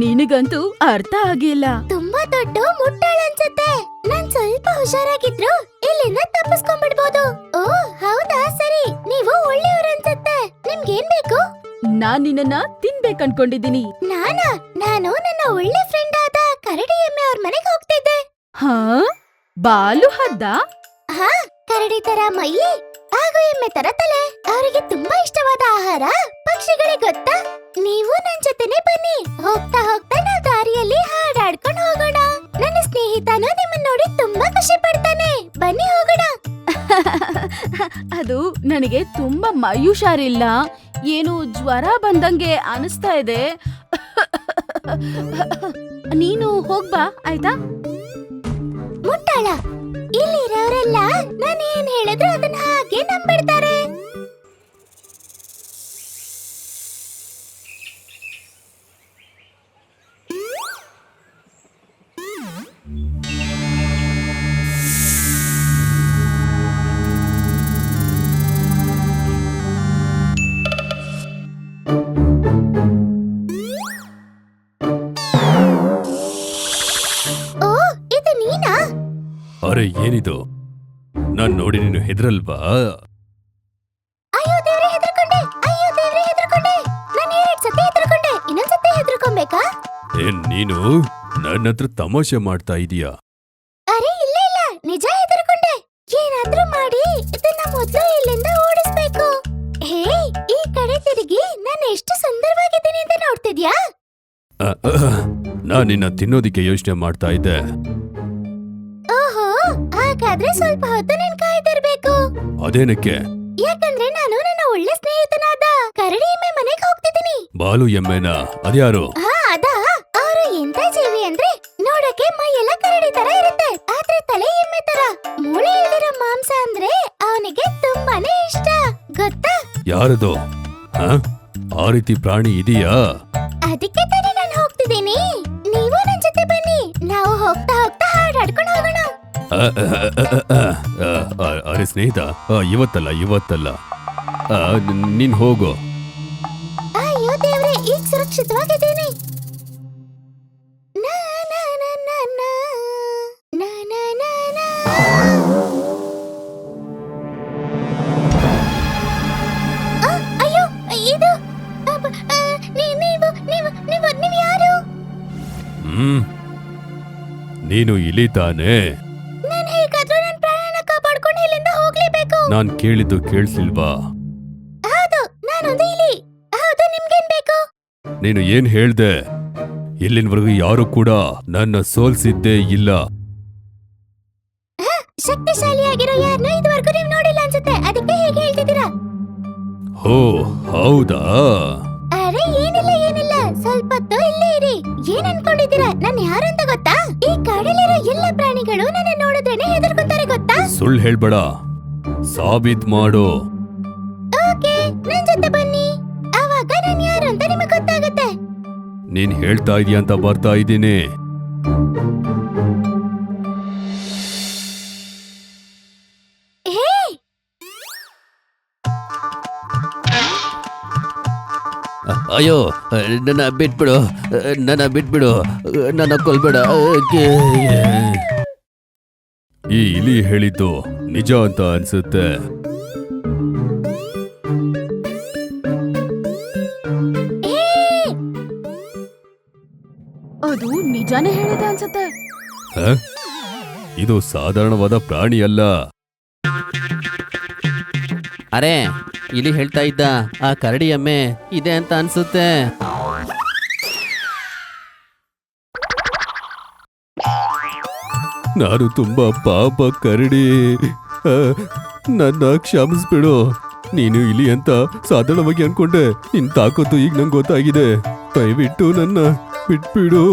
ನಿನಗಂತೂ ಅರ್ಥ ಆಗಿಲ್ಲ. ತುಂಬಾ ದೊಡ್ಡ ಮುಟ್ಟಾಳ ಅನ್ಸುತ್ತೆ. ನಾನ್ ಸ್ವಲ್ಪ ಹುಷಾರಾಗಿದ್ರು ಇಲ್ಲಿಂದ ತಪ್ಪಿಸ್ಕೊಂಡ್ಬಿಡ್ಬೋದು. ಓ ಹೌದಾ? ಸರಿ, ನೀವು ಒಳ್ಳೆಯವರು ಅನ್ಸುತ್ತೆ. ನಿಮ್ಗೇನ್ ಬೇಕು? ನಾನ್ ನಿನ್ನನ್ನ ತಿನ್ಬೇಕನ್ಕೊಂಡಿದ್ದೀನಿ. ನಾನು ನನ್ನ ಒಳ್ಳೆ ಫ್ರೆಂಡ್ ಆದ ಕರಡಿ ಎಮ್ಮೆ ಅವ್ರ ಮನೆಗೆ ಹೋಗ್ತಿದ್ದೆ. ಬಾಲು ಹದ್ದ? ಕರಡಿ ತರ ಮೈ ಹಾಗೂ ಎಮ್ಮೆ ತರ ತಲೆ. ಅವರಿಗೆ ತುಂಬಾ ಇಷ್ಟವಾದ ಆಹಾರ ಪಕ್ಷಿಗಳೇ ಗೊತ್ತಾ? ನೀವು ನನ್ ಜೊತೆನೆ ಬನ್ನಿ. ಹೋಗ್ತಾ ಹೋಗ್ತಾ ನಾವು ದಾರಿಯಲ್ಲಿ ಹಾಡಾಡ್ಕೊಂಡು ಹೋಗೋಣ. ನನ್ನ ಸ್ನೇಹಿತನು ನಿಮ್ಮನ್ನ ನೋಡಿ ತುಂಬಾ ಖುಷಿ ಪಡ್ತಾನೆ. ಬನ್ನಿ ಹೋಗೋಣ. ಅದು ನನಗೆ ತುಂಬಾ ಮೈ ಹುಷಾರಿಲ್ಲ. ಏನು ಜ್ವರ ಬಂದಂಗೆ ಅನಿಸ್ತಾ ಇದೆ. ನೀನು ಹೋಗ್ಬಾ, ಆಯ್ತಾ? ಮುಟ್ಟಾಳ, ಇಲ್ಲಿರೋರೆಲ್ಲ ನಾನೇನ್ ಹೇಳಿದ್ರು ಅದನ್ನ ಹಾಗೆ ನಂಬಿಡ್ತಾರೆ. ಅರೆ ಏನಿದು? ನಾನ್ ನೋಡಿ ನೀನು ಹೆದ್ರಲ್ವಾ? ಅಯ್ಯೋ ದೇವ್ರೆ ಹೆದರ್ಕೊಂಡೆ, ಅಯ್ಯೋ ದೇವ್ರೆ ಹೆದರ್ಕೊಂಡೆ, ನಾನು 2 ಸತಿ ಹೆದರ್ಕೊಂಡೆ, ಇನ್ನೊಂದ್ಸತಿ ಹೆದರ್ಕೊಬೇಕಾ? ಏನ್ ನೀನು ನನ್ನ ಹತ್ರ ತಮಾಷೆ ಮಾಡ್ತಾ ಇದೀಯಾ? ಅರೆ ಇಲ್ಲ ಇಲ್ಲ, ನಿಜ ಹೆದರ್ಕೊಂಡೆ. ಏನಾದ್ರೂ ಮಾಡಿ ಇದನ್ನ ಮೊದ್ಲು ಇಲ್ಲಿಂದ ಓಡಿಸ್ಬೇಕು. ಹೇ, ಈ ಕಡೆ ತಿರುಗಿ ನಾನು ಎಷ್ಟು ಸುಂದರವಾಗಿದ್ದೀನಿ ಅಂತ ನೋಡ್ತಿದ್ಯಾ? ನಾನ್ ನಿನ್ನ ತಿನ್ನೋದಿಕ್ಕೆ ಯೋಚನೆ ಮಾಡ್ತಾ ಇದ್ದೆ. ಓಹೋ, ಹಾಗಾದ್ರೆ ಸ್ವಲ್ಪ ಹೊತ್ತು ನೀನ್ ಕಾಯ್ದಿರ್ಬೇಕು. ಅದೇನಕ್ಕೆ? ಯಾಕಂದ್ರೆ ನಾನು ನನ್ನ ಒಳ್ಳೆ ಸ್ನೇಹಿತನಾದ ಕರಡಿ ಎಮ್ಮೆ ಮನೆಗೆ ಹೋಗ್ತಿದ್ದೀನಿ. ಬಾಲು ಎಮ್ಮೆನ? ಅದ್ಯಾರು? ಹಾ ಅದಾ, ಅವರು ಎಂತ ಜೀವಿ ಅಂದ್ರೆ ನೋಡಕ್ಕೆ ಮೈ ಎಲ್ಲ ಕರಡಿ ತರ ಇರುತ್ತೆ, ಆದ್ರೆ ತಲೆ ಎಮ್ಮೆ ತರ. ಮೂಳೆ ಇಲ್ದಿರೋ ಮಾಂಸ ಅಂದ್ರೆ ಅವನಿಗೆ ತುಂಬಾನೇ ಇಷ್ಟ, ಗೊತ್ತಾ? ಯಾರದು? ಆ ರೀತಿ ಪ್ರಾಣಿ ಇದೆಯಾ? ಅದಕ್ಕೆ ತಾನೇ ನಾನು ಹೋಗ್ತಿದ್ದೀನಿ. ನೀವು ನನ್ ಜೊತೆ ಬನ್ನಿ, ನಾವು ಹೋಗ್ತಾ ಹೋಗ್ತಾ ಹಾಡಾಡ್ಕೊಂಡು ಹೋಗೋಣ. ಅರೆ ಸ್ನೇಹಿತ, ಇವತ್ತಲ್ಲ ನೀನ್ ಹೋಗು. ಅಯ್ಯೋ ದೇವ್ರೆ, ಈಗ ಸುರಕ್ಷಿತವಾಗಿದ್ದೀನಿ. ನಾ, ನಾ, ನಾ, ನಾ, ನಾ. ನಾ, ನಾ, ನಾ, ನಾ. ಆ, ಅಯ್ಯೋ, ಇದು ಅಬ್ಬ, ನೀವು ಯಾರು? ನೀನು ಇಲ್ಲಿ ತಾನೇ? ನಾನು ಹೇಗಾದ್ರೂ ನನ್ನ ಪ್ರಾಣನ ಕಾಪಾಡ್ಕೊಂಡು ಇಲ್ಲಿಂದ ಹೋಗ್ಲೇಬೇಕು. ನಾನ್ ಕೇಳಿದ್ದು ಕೇಳಿಸ್ಲಿಲ್ವಾ? ಹೌದು, ನಾನೊಂದು ಇಲಿ. ಹೌದು, ನಿಮ್ಗೇನ್ ಬೇಕು? ನೀನು ಏನ್ ಹೇಳ್ದೆ? ಇಲ್ಲಿನವರೆಗೂ ಯಾರು ಕೂಡ ನನ್ನ ಸೋಲ್ಸಿದ್ದೇ ಇಲ್ಲ. ಶಕ್ತಿಶಾಲಿಯಾಗಿರೋ ಯಾರನ್ನೂ ಇದುವರೆಗೂ ನೀವು ನೋಡಿಲ್ಲ ಅನ್ಸುತ್ತೆ, ಅದಕ್ಕೆ ಹೇಗೆ ಹೇಳ್ತಿದ್ದೀರಾ? ಹೋ ಹೌದಾ? ಅರೆ ಏನಿಲ್ಲ, ಸ್ವಲ್ಪ ಹೊತ್ತು ಇಲ್ಲೇ ಇರಿ. ಏನ್ ಅನ್ಕೊಂಡಿದ್ದೀರಾ? ನಾನು ಯಾರು ಅಂತ ಗೊತ್ತಾ? ಈ ಕಾಡಲ್ಲಿರೋ ಎಲ್ಲ ಪ್ರಾಣಿಗಳು ನನ್ನ ನೋಡಿದ್ರೇನೆ ಹೆದರ್ಕೊಂತಾರೆ, ಗೊತ್ತಾ? ಸುಳ್ಳು ಹೇಳ್ಬೇಡ, ಸಾಬೀತ್ ಮಾಡು. ಓಕೆ, ನನ್ ಜೊತೆ ಬನ್ನಿ, ಆವಾಗ ನಾನು ಯಾರು ಅಂತ ನಿಮಗೆ ಗೊತ್ತಾಗುತ್ತೆ. ನೀನ್ ಹೇಳ್ತಾ ಇದೀಯ ಅಂತ ಬರ್ತಾ ಇದ್ದೀನಿ. ಹೇ, ಅಯ್ಯೋ, ನನ್ನ ಬಿಟ್ಬಿಡು, ನನ್ನ ಕೊಲ್ಬೇಡ. ಈ ಇಲಿ ಹೇಳಿದ್ದು ನಿಜ ಅಂತ ಅನ್ಸುತ್ತೆ. ಅದು ನಿಜಾನೇ ಹೇಳಿದೆ ಅನ್ಸುತ್ತೆ. ಇದು ಸಾಧಾರಣವಾದ ಪ್ರಾಣಿ ಅಲ್ಲ. ಅರೆ, ಇಲ್ಲಿ ಹೇಳ್ತಾ ಇದ್ದ ಆ ಕರಡಿ ಎಮ್ಮೆ ಇದೆ ಅಂತ ಅನ್ಸುತ್ತೆ. ನಾನು ತುಂಬಾ ಪಾಪ ಕರಡಿ, ನನ್ನ ಕ್ಷಮಿಸ್ಬಿಡು. ನೀನು ಇಲಿ ಅಂತ ಸಾಧಾರಣವಾಗಿ ಅನ್ಕೊಂಡೆ. ನಿನ್ ತಾಕತ್ತು ಈಗ ನಂಗೆ ಗೊತ್ತಾಗಿದೆ. ದಯವಿಟ್ಟು ನನ್ನ ಬಿಟ್ಬಿಡು.